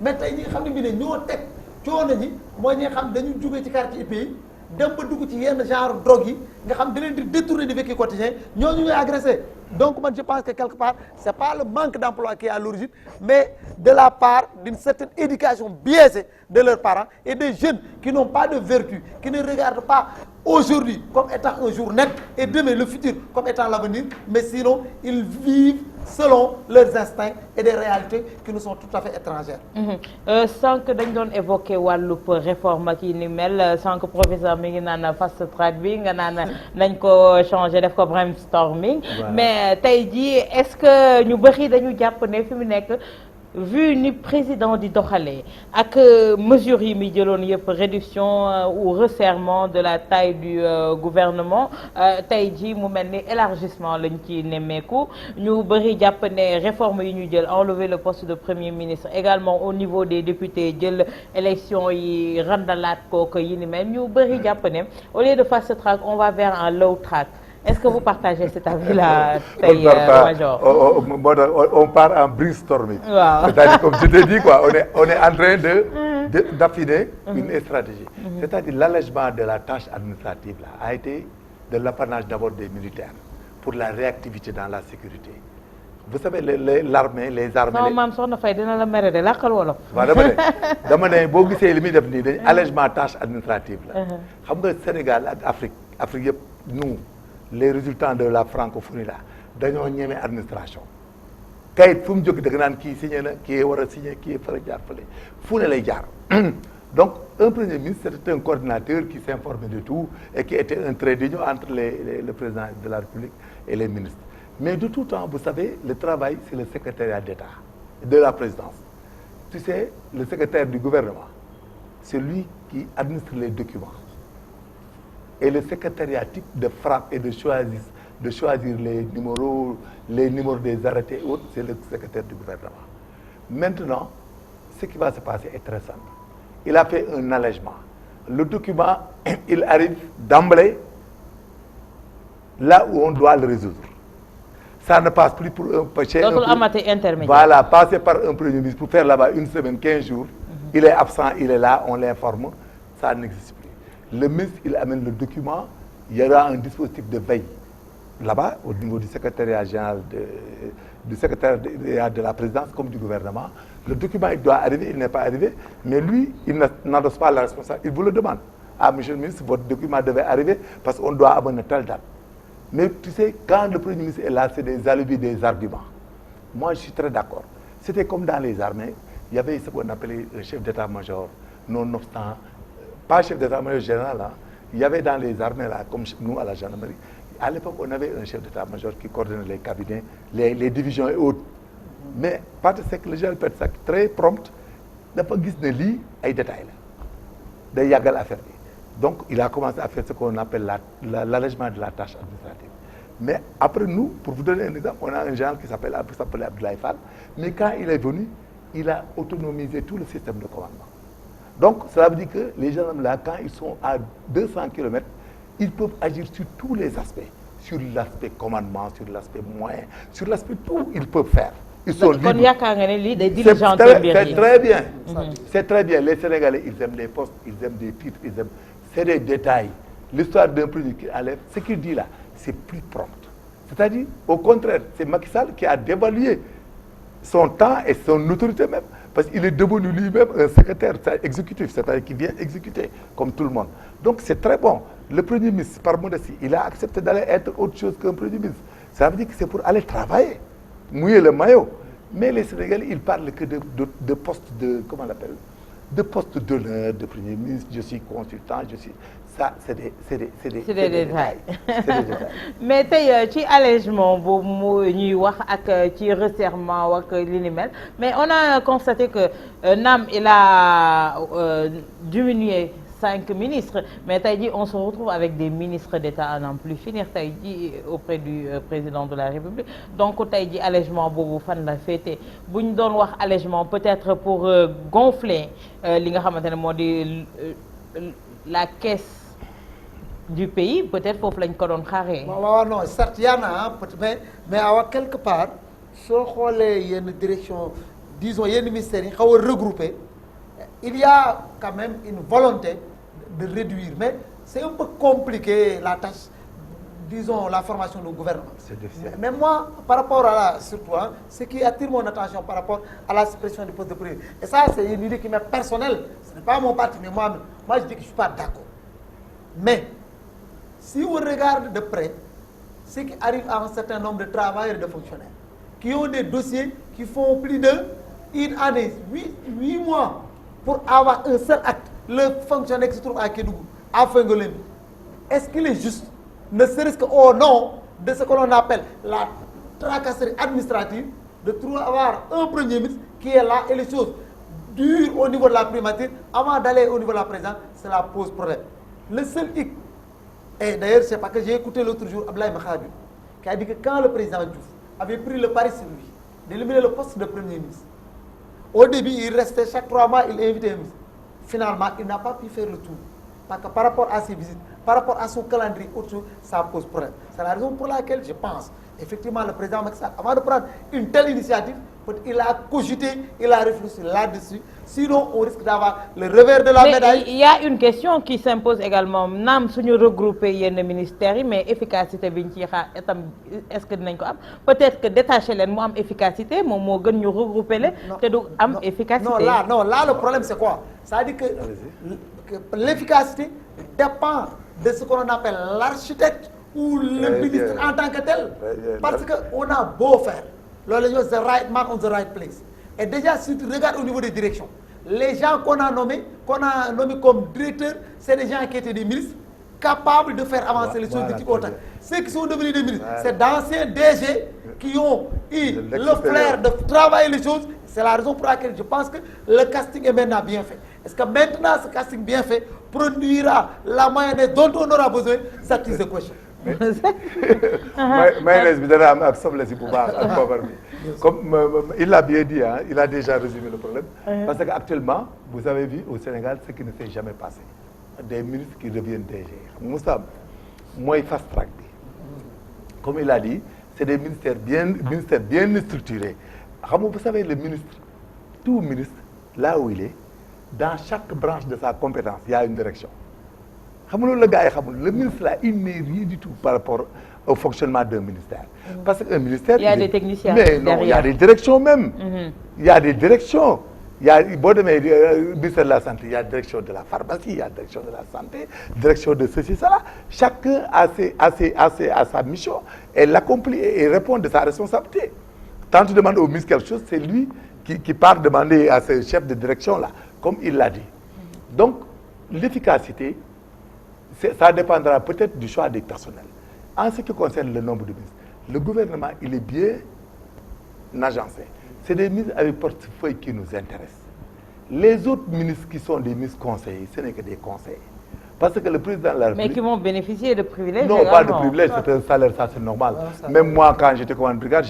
mais tey ñi nga xam ne bii ne ñoo teg coono ñi mooy ñi nga xam dañu jógee ci quartier IP yi dem ba dugg ci yenn genre drogue yi nga xam da leen di détourner du vécu quotidien ñooñu ñooy agressé. Donc moi je pense que quelque part c'est pas le manque d'emploi qui est à l'origine, mais de la part d'une certaine éducation biaisée de leurs parents et des jeunes qui n'ont pas de vertu, qui ne regardent pas aujourd'hui comme étant un jour net et demain le futur comme étant l'avenir, mais sinon ils vivent selon leurs instincts et des réalités qui nous sont tout à fait étrangères. Sànq dañ doon évoquer wàllub réforme ak yi ni mel sànq professeur mi ngi naan fast track bi nga naan nañ ko changer def ko brainstorming. Mais tey jii est-ce que ñu bëri dañu jàpp ne fi mu nekk vu ni président di doxalee ak mesures yi muy jëloon yëpp réduction ou resserrement de la taille du gouvernement tey jii mu mel ni élargissement lañ ci nemmeeku ñu bëri jàpp ne réforme yi ñu jël enlever le poste de premier ministre également au niveau des députés jël élection yi randalaat kooku yi ni mel ñu bëri jàpp ne au lieu de fast track on va vers un low track. Est-ce que vous partagez cet avis-là, tey Major? On part en brainstorming. Waaw. C'est-à-dire comme je t'ai dit quoi, on est en train d'affiner une stratégie. C'est-à-dire l'allègement de la tâche administrative là a été de l'apanage d'abord des militaires pour la réactivité dans la sécurité. Vous savez l'armée, les armées. sama maam soxna Faye dina la mere de làkkal wolof. waaw dama ne boo gisee li muy def nii dañ allègement tâche administrative la. xam nga Sénégal ak Afrique yëpp nous. Les résultats de la francophonie là dañoo ñeme administration kayit fu mu jóg da nga naan kii signé na kii war a signé kii fara jaar fële fu ne lay jaar donc un premier ministre c'était un coordinateur qui s'informait de tout et qui était un trait d'union entre le président de la République et les ministres mais de tout temps vous savez le travail c'est le secrétariat d'État de la présidence tu sais le secrétaire du gouvernement c'est lui qui administre les documents et le secrétariat type de frappe et de choisir les numéros des arrêtés et autres, c'est le secrétaire du gouvernement. Maintenant, ce qui va se passer est très simple. Il a fait un allègement. Le document, il arrive d'emblée là où on doit le résoudre. Ça ne passe plus pour un intermédiaire. Voilà, passer par un premier ministre pour faire là-bas une semaine, 15 jours. Il est absent, il est là, on l'informe. Ça n'existe plus. Le ministre, il amène le document, il y aura un dispositif de veille là-bas, au niveau du secrétariat général du secrétariat de la présidence comme du gouvernement. Le document, il doit arriver, il n'est pas arrivé, mais lui, il n'endosse pas la responsabilité. Il vous le demande. Ah, monsieur le ministre, votre document devait arriver parce qu'on doit amener telle date. Mais tu sais, quand le premier ministre est là, c'est des alibis, des arguments. Moi, je suis très d'accord. C'était comme dans les armées, il y avait ce qu'on appelait le chef d'état-major, nonobstant, pas chef d'état-major général, hein. Il y avait dans les armées, là, comme nous à la gendarmerie, à l'époque, on avait un chef d'état-major qui coordonnait les cabinets, les divisions et autres. Mais parce que le général Persac, très prompt, n'a pas vu les détails. Day yàggal affaire bi. Donc, il a commencé à faire ce qu'on appelle l'allègement de la tâche administrative. Mais après nous, pour vous donner un exemple, on a un général qui s'appelle Abdoulaye Fall, mais quand il est venu, il a autonomisé tout le système de commandement. Donc, cela veut dire que les gendarmes-là, quand ils sont à 200 km, ils peuvent agir sur tous les aspects. Sur l'aspect commandement, sur l'aspect moyen, sur l'aspect tout, ils peuvent faire. Ils sont libres. C'est très bien. C'est très bien. Les Sénégalais, ils aiment les postes, ils aiment des titres, ils aiment... C'est des détails. L'histoire d'un produit qui enlève, ce qu'il dit là, c'est plus prompt. C'est-à-dire, au contraire, c'est Macky Sall qui a dévalué son temps et son autorité même. Parce qu'il est devenu lui-même un secrétaire exécutif, c'est-à-dire qui vient exécuter, comme tout le monde. Donc c'est très bon. Le Premier ministre, par modestie, il a accepté d'aller être autre chose qu'un Premier ministre. Ça veut dire que c'est pour aller travailler, mouiller le maillot. Mais les Sénégalais, ils parlent que de postes de, comment on l'appelle, de postes d'honneur, de Premier ministre, je suis consultant, je suis... Ça, c'est des détails. C'est des détails. Mais tey ci allègement boobu mu ñuy wax ak ci resserrement ak li ni mel mais on a constaté que naam il a diminué 5 ministres mais tey jii on se retrouve avec des ministres d'État à n'en plus finir tey jii auprès du président de la République donc tey jii allègement boobu fan la féete bu ñu doon wax allègement peut-être pour gonfler li nga xamante ne moo di la caisse du pays peut-être foofu lañ ko doon xaaree. waaw non certes y en a mais awa quelque part soo xoolee yenn direction disons yenn ministères yi xaw a regroupé il y a quand même une volonté de réduire mais c'est un peu compliqué la tâche disons, la formation du gouvernement. C'est difficile. Mais moi, par rapport à la, surtout, hein, ce qui attire mon attention par rapport à la suppression du poste de premier, et ça, c'est une idée qui m'est personnelle, ce n'est pas mon parti, mais moi je dis que je ne suis pas d'accord. Mais, si on regarde de près, ce qui arrive à un certain nombre de travailleurs et de fonctionnaires, qui ont des dossiers qui font plus d'une année, 8 mois, pour avoir un seul acte, le fonctionnaire qui se trouve à Kédougou, à Fengolemi, est-ce qu'il est juste, ne serait-ce qu'au nom de ce que l'on appelle la tracasserie administrative, de trouver avoir un premier ministre qui est là et les choses durent au niveau de la primature, avant d'aller au niveau de la présidence, cela pose problème. Le seul hic, et d'ailleurs c'est parce que j'ai écouté l'autre jour Ablaye Makhadou, qui a dit que quand le président Diouf avait pris le pari sur lui d'éliminer le poste de premier ministre, au début il restait chaque 3 mois, il invitait un ministre. Finalement, il n'a pas pu faire le tour. Parce que par rapport à ses visites, par rapport à son calendrier, autre chose, ça pose problème. C'est la raison pour laquelle je pense, effectivement, le président Macky Sall, avant de prendre une telle initiative, il a cogité, il a réfléchi là-dessus. Sinon, on risque d'avoir le revers de la médaille. Il y a une question qui s'impose également. Nam suñu regrouper yenn ministères yi, mais efficacité biñ ci xaar itam est-ce que dinañ ko am? Peut-être que détacher leen mu am efficacité, moom moo gën ñu regrouper leen te du am efficacité. Non, là le problème c'est quoi? Ça dit que l'efficacité dépend de ce qu'on appelle l'architecte ou le ministre en tant que tel. Parce qu'on a beau faire, the right man on the right place. Et déjà, si tu regardes au niveau des directions, les gens qu'on a nommés comme directeurs, c'est des gens qui étaient des ministres, capables de faire avancer les choses de type autant. Ceux qui sont devenus des ministres, c'est d'anciens DG qui ont eu le flair de travailler les choses. C'est la raison pour laquelle je pense que le casting est maintenant bien fait. Est-ce que maintenant ce casting bien fait produira la mayonnaise dont on aura besoin? That is the question. Mayonnaise bi dana am ak soble si bu baax ak poobar bi. Comme il l'a bien dit, hein, il a déjà résumé le problème. Parce qu'actuellement, vous avez vu au Sénégal ce qui ne s'est jamais passé. Des ministres qui deviennent DG. Moussa, moi, fast track. Comme il a dit, c'est des ministères bien structurés. Vous savez, le ministre, tout ministre, là où il est, dans chaque branche de sa compétence, il y a une direction. Le ministre là, il n'est rien du tout par rapport au fonctionnement d'un ministère. Parce qu'un ministère... Il y a des techniciens mais non, il y a des directions même. Il y a des directions. Il y a le ministère de la Santé, il y a la direction de la pharmacie, il y a la direction de la santé, direction de ceci, cela. Chacun a sa mission et l'accomplit et répond de sa responsabilité. Quand tu demandes au ministre quelque chose, c'est lui qui part demander à ce chef de direction-là, comme il l'a dit. Donc, l'efficacité, ça dépendra peut-être du choix des personnels. En ce qui concerne le nombre de ministres, le gouvernement, il est bien agencé. C'est des ministres avec portefeuille qui nous intéressent. Les autres ministres qui sont des ministres conseillers, ce n'est que des conseillers. Parce que le président de la République... Mais qui vont bénéficier de privilèges. Non, pas de privilèges, c'est un salaire, ça c'est normal. Même moi, quand j'étais commandant de brigade,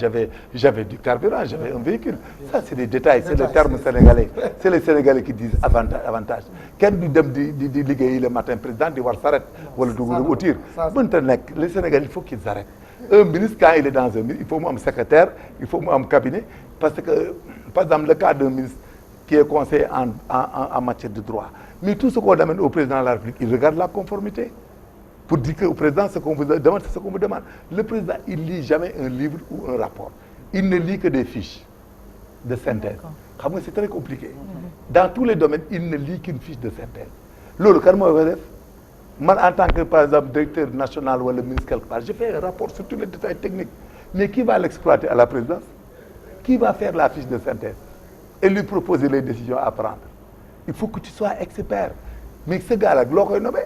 j'avais du carburant, j'avais un véhicule. Ça, c'est des détails, c'est le terme sénégalais. C'est les Sénégalais qui disent avantage. Quand nous sommes le matin, président, il va s'arrêter, ou tir. Les Sénégalais, il faut qu'ils arrêtent. Un ministre, quand il est dans un ministre, il faut un secrétaire, il faut un cabinet. Parce que, par exemple, le cas d'un ministre qui est conseiller en matière de droit, mais tout ce qu'on amène au président de la République, il regarde la conformité. Pour dire qu'au président, ce qu'on vous demande, c'est ce qu'on vous demande. Le président, il ne lit jamais un livre ou un rapport. Il ne lit que des fiches de synthèse. C'est très compliqué. Dans tous les domaines, il ne lit qu'une fiche de synthèse. Moi, en tant que, par exemple, directeur national ou le ministre quelque part, je fais un rapport sur tous les détails techniques. Mais qui va l'exploiter à la présidence? Qui va faire la fiche de synthèse et lui proposer les décisions à prendre? Il faut que tu sois expert. Mais ce gars-là, il faut nommé.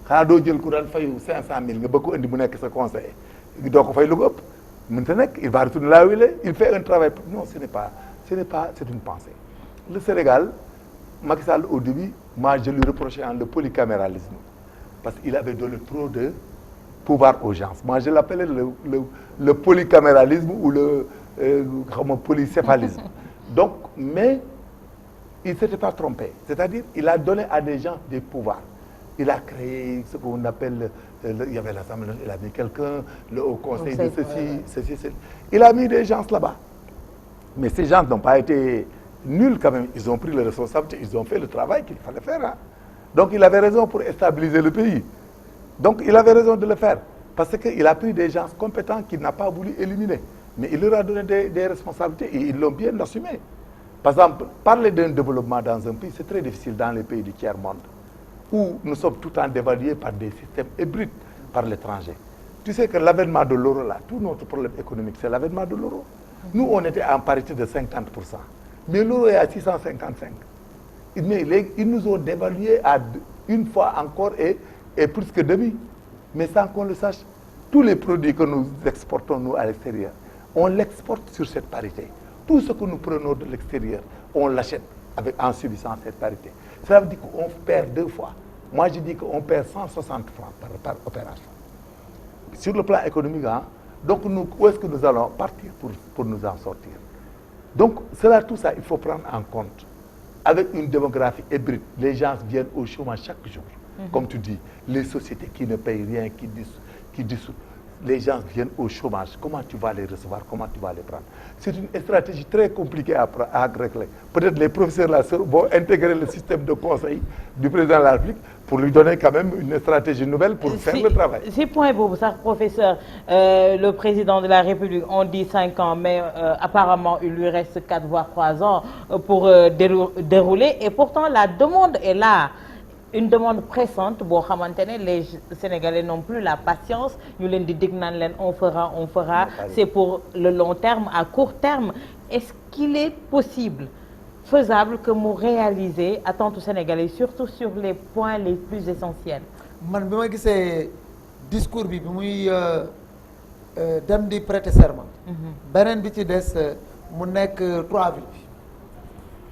Quand tu as 500 000, tu peux être ce conseiller. Il doit faire le groupe. Maintenant, il va retourner là où il est. Il fait un travail. Non, ce n'est pas, c'est une pensée. Le Sénégal, Macky Sall, au début, moi, je lui reprochais le polycaméralisme. Parce qu'il avait donné trop de pouvoir aux gens. Moi, je l'appelais le polycaméralisme ou le polycéphalisme. Donc, mais il ne s'était pas trompé. C'est-à-dire, il a donné à des gens des pouvoirs. Il a créé ce qu'on appelle, il y avait l'Assemblée, il a mis quelqu'un, le Haut Conseil de ceci. Il a mis des gens là-bas. Mais ces gens n'ont pas été nuls quand même. Ils ont pris les responsabilités, ils ont fait le travail qu'il fallait faire. Hein. Donc il avait raison pour stabiliser le pays. Donc il avait raison de le faire. parce qu'il a pris des gens compétents qu'il n'a pas voulu éliminer. Mais il leur a donné des responsabilités et ils l'ont bien assumé. Par exemple, parler d'un développement dans un pays, c'est très difficile dans les pays du tiers-monde, où nous sommes tout le temps dévalués par des systèmes hybrides par l'étranger. Tu sais que l'avènement de l'euro, là, tout notre problème économique, c'est l'avènement de l'euro. Nous, on était en parité de 50%. Mais l'euro est à 655. Mais ils nous ont dévalués à une fois encore et plus que demi. Mais sans qu'on le sache, tous les produits que nous exportons, nous, à l'extérieur, on l'exporte sur cette parité. Tout ce que nous prenons de l'extérieur, on l'achète en subissant cette parité. Cela veut dire qu'on perd 2 fois. Moi, je dis qu'on perd 160 francs par opération. Sur le plan économique, hein, donc nous, où est-ce que nous allons partir pour nous en sortir? Donc, tout ça, il faut prendre en compte. Avec une démographie hybride, les gens viennent au chômage chaque jour. Comme tu dis, les sociétés qui ne payent rien, qui dissoutent, les gens viennent au chômage. Comment tu vas les recevoir? Comment tu vas les prendre? C'est une stratégie très compliquée à régler. Peut-être les professeurs là vont intégrer le système de conseil du président de la République pour lui donner quand même une stratégie nouvelle pour faire le travail. Si point vous, ça, professeur, le président de la République, on dit 5 ans, mais apparemment il lui reste 4 voire 3 ans pour dérouler. Et pourtant la demande est là. Une demande pressante, bon, les Sénégalais n'ont plus la patience. Nous leur disons on fera. C'est pour le long terme, à court terme. Est-ce qu'il est possible, faisable que nous réaliser attentes aux Sénégalais, surtout sur les points les plus essentiels? Man, bi ma gisee discours bi muy dem di prêter serment. Beneen bi ci des mu nekk 3 villes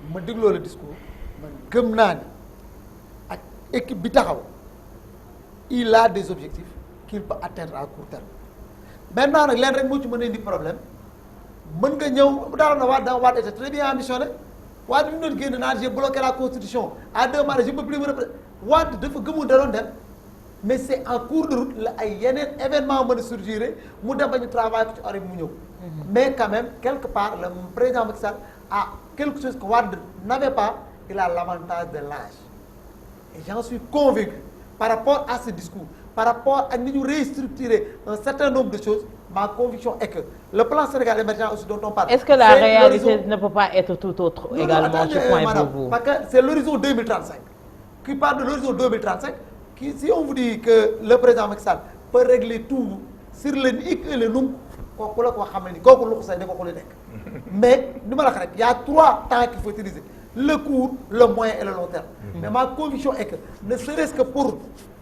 bi ma dégloo le discours man gëm naa ni ak équipe bi taxaw il a des objectifs qu'il peut atteindre à court terme. Maintenant nag leen rek moo ci mën a indi problème mën nga ñëw daal na Wade était très bien ambitionné. Wade bi ñu doon génn naan j'ai bloqué la constitution à 2 mandats je peux plus me représenter. Wade dafa gëmul da doon dem mais c'est en cours de route la ay yeneen événement mën a surgir mu dem ba ñu travail ko ci ore mu ñëw. Mais quand même quelque part le président Macky Sall a quelque chose que Wade n'avait pas, il a l'avantage de l'âge. Et j'en suis convaincu par rapport à ce discours, par rapport à nous restructurer un certain nombre de choses, ma conviction est que le plan Sénégal émergent aussi dont on parle. Est-ce que la réalité ne peut pas être tout autre également ce point madame, pour vous? Parce que c'est l'horizon 2035. Qui parle de l'horizon 2035, si on vous dit que le président Macky Sall peut régler tout sur le hic et le noum, mais il y a 3 temps qu'il faut utiliser. Le court, le moyen et le long terme. Mais ma conviction est que, ne serait-ce que pour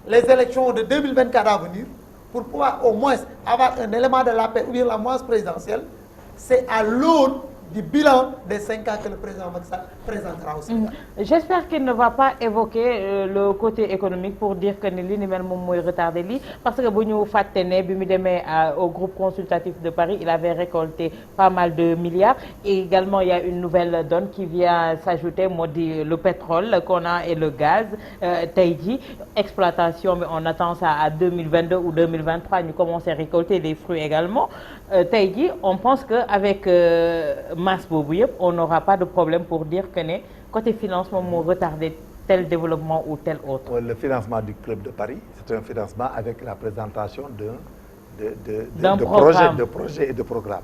les élections de 2024 à venir, pour pouvoir au moins avoir un élément de la paix ou bien la moisse présidentielle, c'est à l'aune du bilan des 5 ans que le président Macky Sall présentera au Sénégal. J'espère qu'il ne va pas évoquer le côté économique pour dire que li ni mel moom mooy retardé lii parce que bu ñu fàtte ne bi mu demee au groupe consultatif de Paris il avait récolté pas mal de milliards et également il y a une nouvelle donne qui vient s'ajouter moo di le pétrole qu'on a et le gaz tey jii exploitation mais on attend ça à 2022 ou 2023 ñu commencer à récolter des fruits également tey jii on pense que avec masse boobu yëpp on n'aura pas de problème pour dire que ne côté financement moo retardé tel développement ou tel autre. Le financement du club de Paris, c'est un financement avec la présentation de projets et de programmes.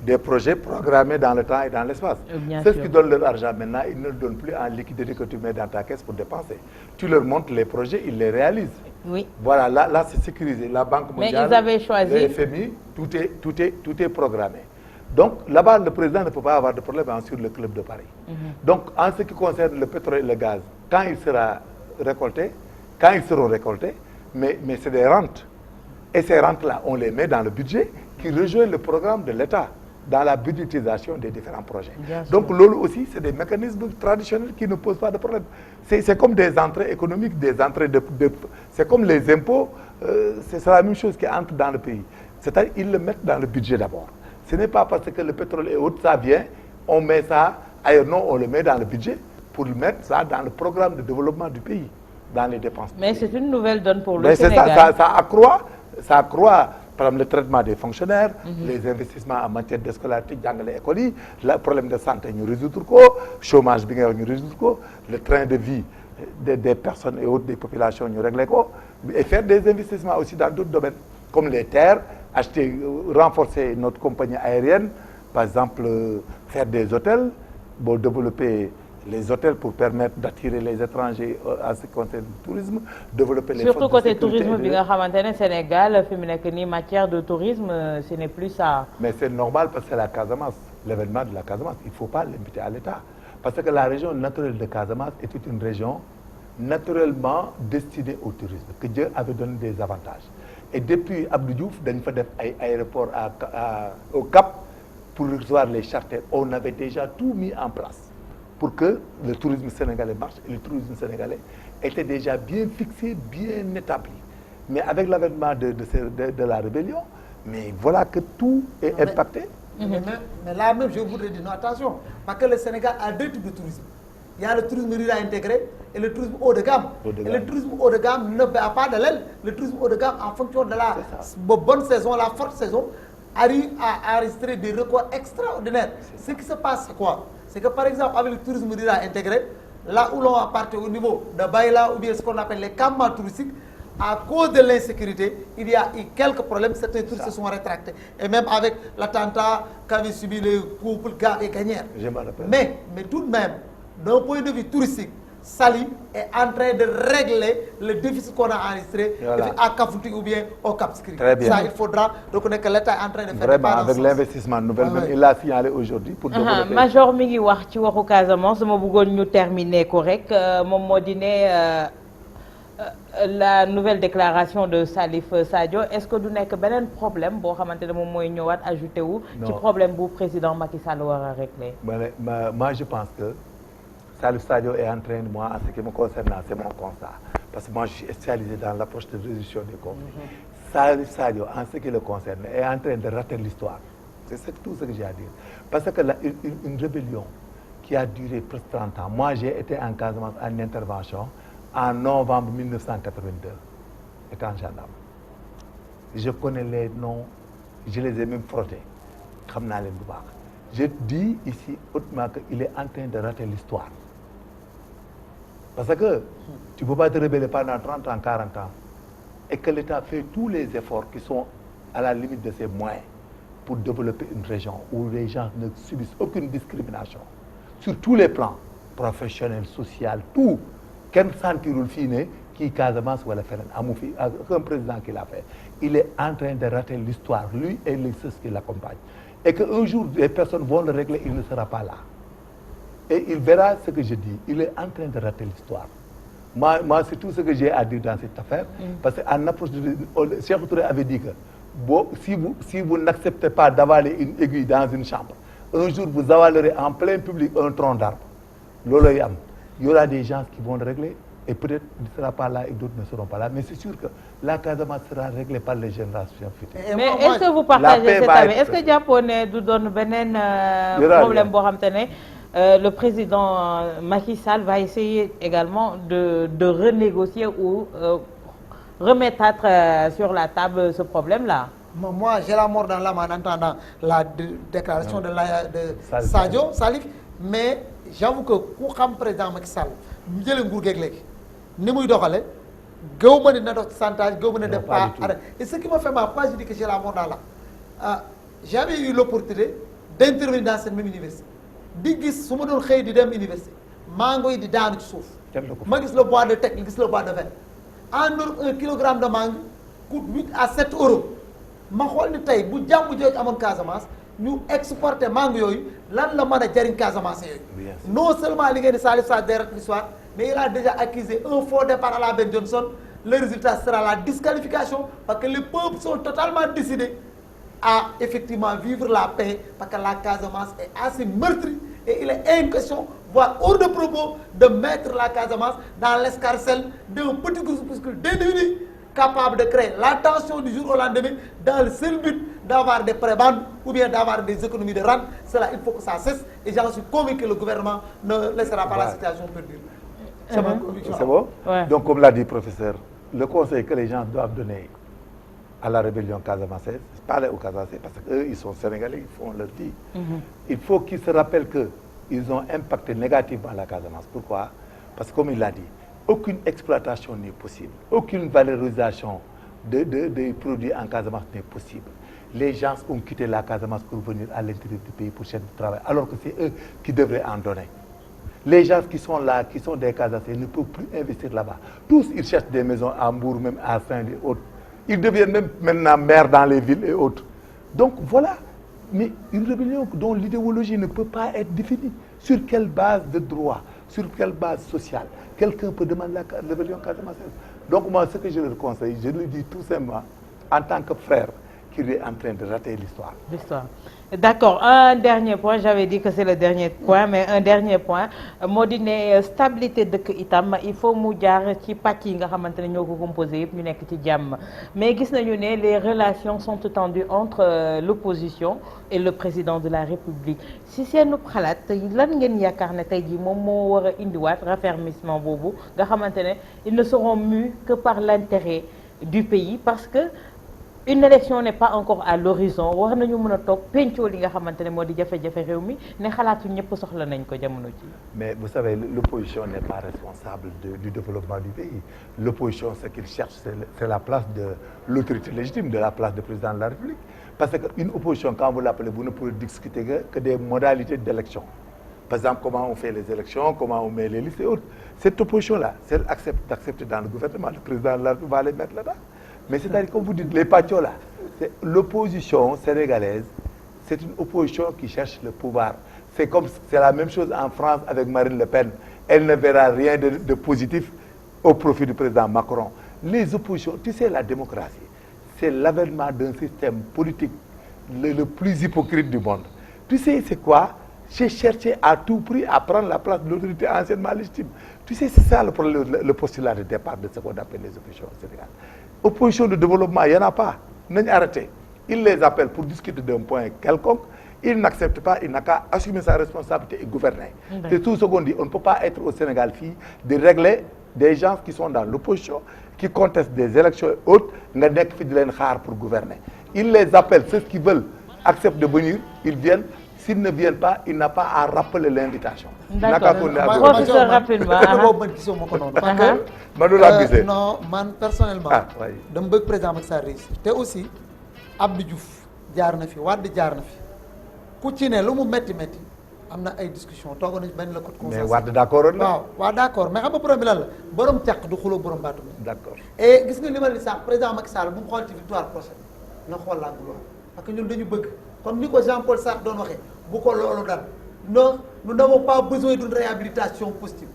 Des projets programmés dans le temps et dans l'espace. Ceux qui donnent leur argent maintenant, ils ne le donnent plus en liquidité que tu mets dans ta caisse pour dépenser. Tu leur montres les projets, ils les réalisent. Oui. Voilà, là c'est sécurisé. La Banque mondiale, mais ils avaient choisi... le FMI, tout est programmé. Donc là-bas, le président ne peut pas avoir de problème sur le club de Paris. Donc en ce qui concerne le pétrole et le gaz, quand ils seront récoltés, mais c'est des rentes. Et ces rentes-là, on les met dans le budget qui rejoint le programme de l'État dans la budgétisation des différents projets. Donc l'OLU aussi, c'est des mécanismes traditionnels qui ne posent pas de problème. C'est comme des entrées économiques, des entrées c'est comme les impôts, c'est la même chose qui entre dans le pays. C'est-à-dire qu'ils le mettent dans le budget d'abord. Ce n'est pas parce que le pétrole est haut, ça vient, on met ça ailleurs. Non, on le met dans le budget pour le mettre ça dans le programme de développement du pays, dans les dépenses. Mais c'est une nouvelle donne pour le Mais Sénégal. Ça accroît, par exemple, le traitement des fonctionnaires, les investissements en matière de scolarité, le problème de santé, nous résoudre le chômage, nous résoudre le train de vie des personnes et autres, des populations, nous régler et faire des investissements aussi dans d'autres domaines. comme les terres, acheter, renforcer notre compagnie aérienne, par exemple, faire des hôtels, bon, développer les hôtels pour permettre d'attirer les étrangers à ce qui concerne le tourisme, développer les surtout forces de côté sécurité. tourisme bi nga xamante ne Sénégal fi mu nekk nii matière de tourisme ce n'est plus ça. Mais c'est normal parce que c'est la Casamance, l'événement de la Casamance. Il ne faut pas l'imputer à l'État. Parce que la région naturelle de Casamance était une région naturellement destinée au tourisme, que Dieu avait donné des avantages. Et depuis Abdou Diouf, dañ fa def ay aéroport au Cap pour recevoir les charters. On avait déjà tout mis en place pour que le tourisme sénégalais marche. Et le tourisme sénégalais était déjà bien fixé, bien établi. Mais avec l'avènement de la rébellion, mais voilà que tout est impacté. Mais là même, je voudrais dire, non, attention, parce que le Sénégal a deux types de tourisme. Il y a le tourisme rural intégré et le tourisme haut de gamme. Et le tourisme haut de gamme ne bat pas de l'aile. Le tourisme haut de gamme, en fonction de la bonne saison, la forte saison, arrive à enregistrer des records extraordinaires. Ce qui se passe, c'est quoi? C'est que par exemple, avec le tourisme rural intégré, là où l'on a parti au niveau de Baïla ou bien ce qu'on appelle les campements touristiques, à cause de l'insécurité, il y a eu quelques problèmes, certains touristes se sont rétractés. Et même avec l'attentat qu'avait subi le couple Gare et Gagnère. Mais tout de même, d'un point de vue touristique, Saly est en train de régler le déficit qu'on a enregistré à Kafountine ou bien au Cap Skirring. Très bien. Ça, il faudra reconnaître que l'État est en train de faire vraiment avec l'investissement nouvel, même il l'a signalé aujourd'hui pour développer. Major mi ngi wax ci waxu Casamance ma bëggoon ñu terminer ko rek moom moo di ne la nouvelle déclaration de Salif Sadio est-ce que du nekk beneen problème boo xamante ne moom mooy ñëwaat ajouté wu ci problème bu président Macky Sall war a régler. Moi je pense que Salif Sadio est en train, moi, en ce qui me concerne, c'est mon constat. Parce que moi, je suis spécialisé dans l'approche de résolution des conflits. Salif Sadio, en ce qui le concerne, est en train de rater l'histoire. C'est tout ce que j'ai à dire. Parce que une rébellion qui a duré presque 30 ans, moi, j'ai été en Casamance en intervention en novembre 1982, étant gendarme. Je connais les noms, je les ai même frottés. Je dis ici hautement qu'il est en train de rater l'histoire. Parce que tu ne peux pas te rebeller pendant 30 ans, 40 ans et que l'État fait tous les efforts qui sont à la limite de ses moyens pour développer une région où les gens ne subissent aucune discrimination sur tous les plans, professionnel, social, tout. Quel sentirul fine qui Casamance ou la Fenen Amoufi, un président qui l'a fait. Il est en train de rater l'histoire, lui et les ceux qui l'accompagnent. Et qu'un jour, les personnes vont le régler, il ne sera pas là. Et il verra ce que je dis. Il est en train de rater l'histoire. Moi c'est tout ce que j'ai à dire dans cette affaire. Parce qu'en approche de... Cheikh Touré avait dit que si vous n'acceptez pas d'avaler une aiguille dans une chambre, un jour vous avalerez en plein public un tronc d'arbre. Il y aura des gens qui vont le régler et peut-être il ne sera pas là et d'autres ne seront pas là. Mais c'est sûr que la Casamance sera réglée par les générations futures. Mais est-ce que vous partagez cet avis? Est-ce que Diapone nous donne un problème pour le président Macky Sall va essayer également de renégocier ou remettre sur la table ce problème-là? Moi, j'ai la mort dans l'âme en entendant la déclaration de Sadio Salif, mais j'avoue que ku xam président Macky Sall mu jëlee nguur geeg léegi ni muy doxale gëw ma ne na dox chantage gëw ma ne def pas et ce qui m'a fait mal, pourquoi je dis que j'ai la mort dans l'âme, j'avais eu l'opportunité d'intervenir dans cette même université di gis su ma doon xëy di dem université mango yi di daanu ci suuf ma gis le bois de tech gis le bois de verre en Europe 1 kilogramme de mangue coûte 8 à 7 euros ma xool ni tey bu jàmm jooju amoon Casamance ñu exporter mangue yooyu lan la mën a jariñ Casamance yooyu non seulement li ngeen di Salif Sadio derrière l'histoire mais il a déjà accusé un faux départ à la Ben Johnson. Le résultat sera la disqualification parce que les peuples sont totalement décidés à effectivement vivre la paix parce que la Casamance est assez meurtrie et il est inquestion, voire hors de propos, de mettre la Casamance dans l'escarcelle d'un petit groupuscule d'individus capables de créer la tension du jour au lendemain dans le seul but d'avoir des prébendes ou bien d'avoir des économies de rente. Cela, il faut que ça cesse et j'en suis convaincu que le gouvernement ne laissera pas la situation perdurer. C'est bon? C'est bon? Ouais. Donc, comme l'a dit le professeur, le conseil que les gens doivent donner à la rébellion casamançaise, c'est parler aux Casamançais parce qu'eux, ils sont sénégalais, ils font leur dit. Il faut qu'ils se rappellent qu'ils ont impacté négativement la Casamance. Pourquoi? Parce que comme il l'a dit, aucune exploitation n'est possible, aucune valorisation des produits en Casamance n'est possible. Les gens ont quitté la Casamance pour venir à l'intérieur du pays pour chercher du travail, alors que c'est eux qui devraient en donner. Les gens qui sont là, qui sont des Casamançais, ne peuvent plus investir là-bas. Tous, ils cherchent des maisons à Mbour, même à Saint-Louis et autres. Ils deviennent même maintenant maires dans les villes et autres. Donc voilà, mais une rébellion dont l'idéologie ne peut pas être définie. Sur quelle base de droit, sur quelle base sociale quelqu'un peut demander la rébellion casamançaise? Donc moi, ce que je leur conseille, je le dis tout simplement, en tant que frère, qu'il est en train de rater l'histoire. D'accord, un dernier point, j'avais dit que c'est le dernier point, mais un dernier point moo di ne stabilité dëkk itam il faut mu jaar ci pàcc yi nga xamante ne ñoo ko composé yëpp ñu nekk ci jàmm, mais gis nañu ne les relations sont tendues entre l'opposition et le président de la République. Si seen xalaat lan ngeen yaakaar ne tey jii moom moo war a indiwaat raffermissement boobu nga xamante ne ils ne seront mus que par l'intérêt du pays, parce que une élection n'est pas encore à l'horizon. War nañu mën a toog pencoo li nga xamante ne moo di jafe-jafe réew mi ne xalaatu ñëpp soxla nañ ko jamono ji. Mais vous savez, l'opposition n'est pas responsable du développement du pays. L'opposition, ce qu'il cherche, c'est la place de l'autorité légitime, de la place du président de la République. Parce qu'une opposition, quand vous l'appelez, vous ne pouvez discuter que des modalités d'élection. Par exemple, comment on fait les élections, comment on met les listes et autres. Cette opposition-là, si elle accepte d'accepter dans le gouvernement, le président de la République va les mettre là-bas. Mais c'est-à-dire, comme vous dites, les pachos là, l'opposition sénégalaise, c'est une opposition qui cherche le pouvoir. C'est la même chose en France avec Marine Le Pen. Elle ne verra rien de positif au profit du président Macron. Les oppositions, tu sais, la démocratie, c'est l'avènement d'un système politique le plus hypocrite du monde. Tu sais, c'est quoi? C'est chercher à tout prix à prendre la place de l'autorité anciennement légitime. Tu sais, c'est ça le postulat de départ de ce qu'on appelle les oppositions au Sénégal. Opposition de développement, il n'y en a pas. Nañ arrêté. Il les appelle pour discuter d'un point quelconque. Il n'accepte pas, il n'a qu'à assumer sa responsabilité et gouverner. C'est tout ce qu'on dit. On ne peut pas être au Sénégal fii de régler des gens qui sont dans l'opposition, qui contestent des élections et autres, nga nekk fi di leen xaar pour gouverner. Il les appelle, ceux qui veulent acceptent de venir, ils viennent. S'ils ne viennent pas, il n'a pas à rappeler l'invitation. D'accord. Professeur, rapidement. Non, man personnellement. dama bëgg président Macky Sall réussir te aussi Abdou Diouf jaar na fi Wade jaar na fi ku ci ne lu mu métti am na ay discussion toogoon nañu benn la code consensus. Mais Wade d'accord la. waaw d'accord mais xam nga problème bi lan la borom càq du xuloo borom baatu mi. D'accord. et gis nga li ma li sax président Macky Sall bu mu xool ci victoire prochaine na xool laa loolu parce que ñun dañu bëgg comme ni ko Jean-Paul Sartre doon waxee bu ko loolu dal non nous n'avons pas besoin d'une réhabilitation positive.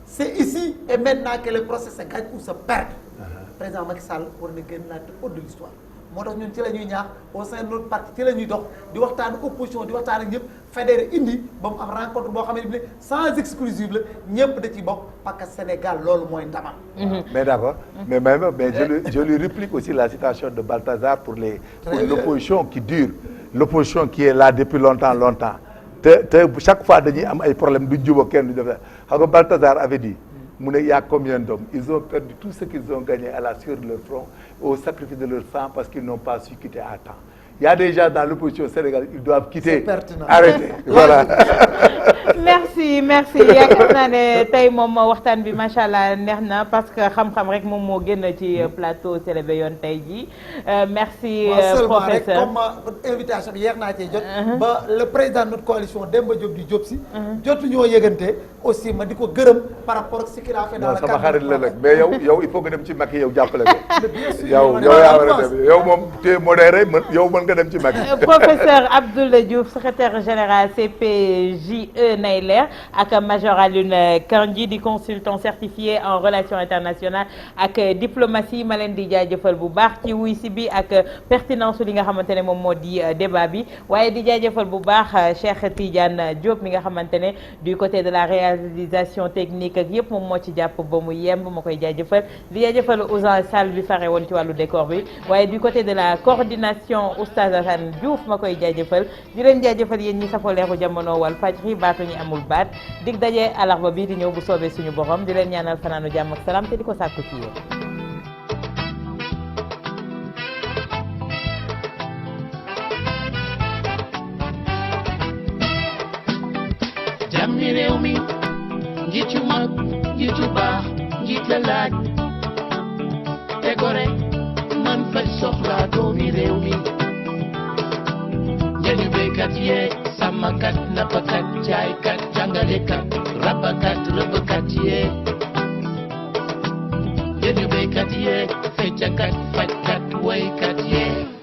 C'est ici et maintenant que le procès se gagne ou se perd. Président Macky Sall war na génn la haute de l'histoire moo tax ñun ci la ñuy ñaax au sein de notre parti ci la ñuy dox di waxtaan ak opposition di waxtaan ak ñëpp fédéré indi ba mu am rencontre boo xam ne sans exclusive la ñëpp da ci bokk parce que Sénégal loolu mooy ndamam. Mais d'accord. Mais je lui réplique aussi la citation de Balthazar pour l'opposition qui dure, l'opposition qui est là depuis longtemps. te chaque fois dañuy am ay problème duñ jubóo kenn du def xam nga Balthazar avait dit mu ne y a combien d'hommes ils ont perdu tout ce qu'ils ont gagné sur leur front au sacrifice de leur sang parce qu'ils n'ont pas su quitter à temps. Il y a des gens dans l'opposition sénégalaise ils doivent quitter. C'est pertinent. Arrêtez. Voilà. merci yaakaar naa ne tey moom waxtaan bi macha allah neex na parce que xam-xam rek moom moo génn ci plateau Télé Bayonne tey jii merci. Professeur comme invitation bi yeex naa cee jot. ba le président de notre coalition Demba Diop di Diop si. jotu ñoo yëgante aussi ma di ko gërëm par rapport ak ce qu'il a fait dans le cadre. sama xarit la nag mais yow il faut nga dem ci Macky yow jàppale ko. yow yaa war a dem yow moom te modéré yow mën nga dem ci Macky. Professeur Abdoul Diouf secrétaire général CPJE Nayler ak Major Alioune Kandji di consultant certifié en relations internationales ak diplomatie ma leen di jaajëfal bu baax ci wuy si bi ak pertinence li nga xamante ne moom moo di débat bi waaye di jaajëfal bu baax Cheikh Tidiane Diop mi nga xamante ne du côté de la réalisation technique ak yëpp moom moo ci jàpp ba mu yemb ma koy jaajëfal di jaajëfal Ousa Sall bi fare woon ci wàllu décor bi waaye du côté de la coordination Oustaz Assane Diouf ma koy jaajëfal di leen jaajëfal yéen ñi safoo leeru jamono wal fajri baatu ñu amul baat dig daje àllarba bi di ñëw bu soobee suñu borom di leen ñaanal fanaanu jàmm ak salaam te di ko sàkku ci yéen. jàmmi réew mi njiit yu mag njiit yu baax njiit la laaj te gore man faj soxla doomi réew mi njëriñu béykat yee sàmmkat nappkat jaaykat jàngalekat rabakat rëbbkat yee njëriñu béykat yee feccakat fajkat woykat yee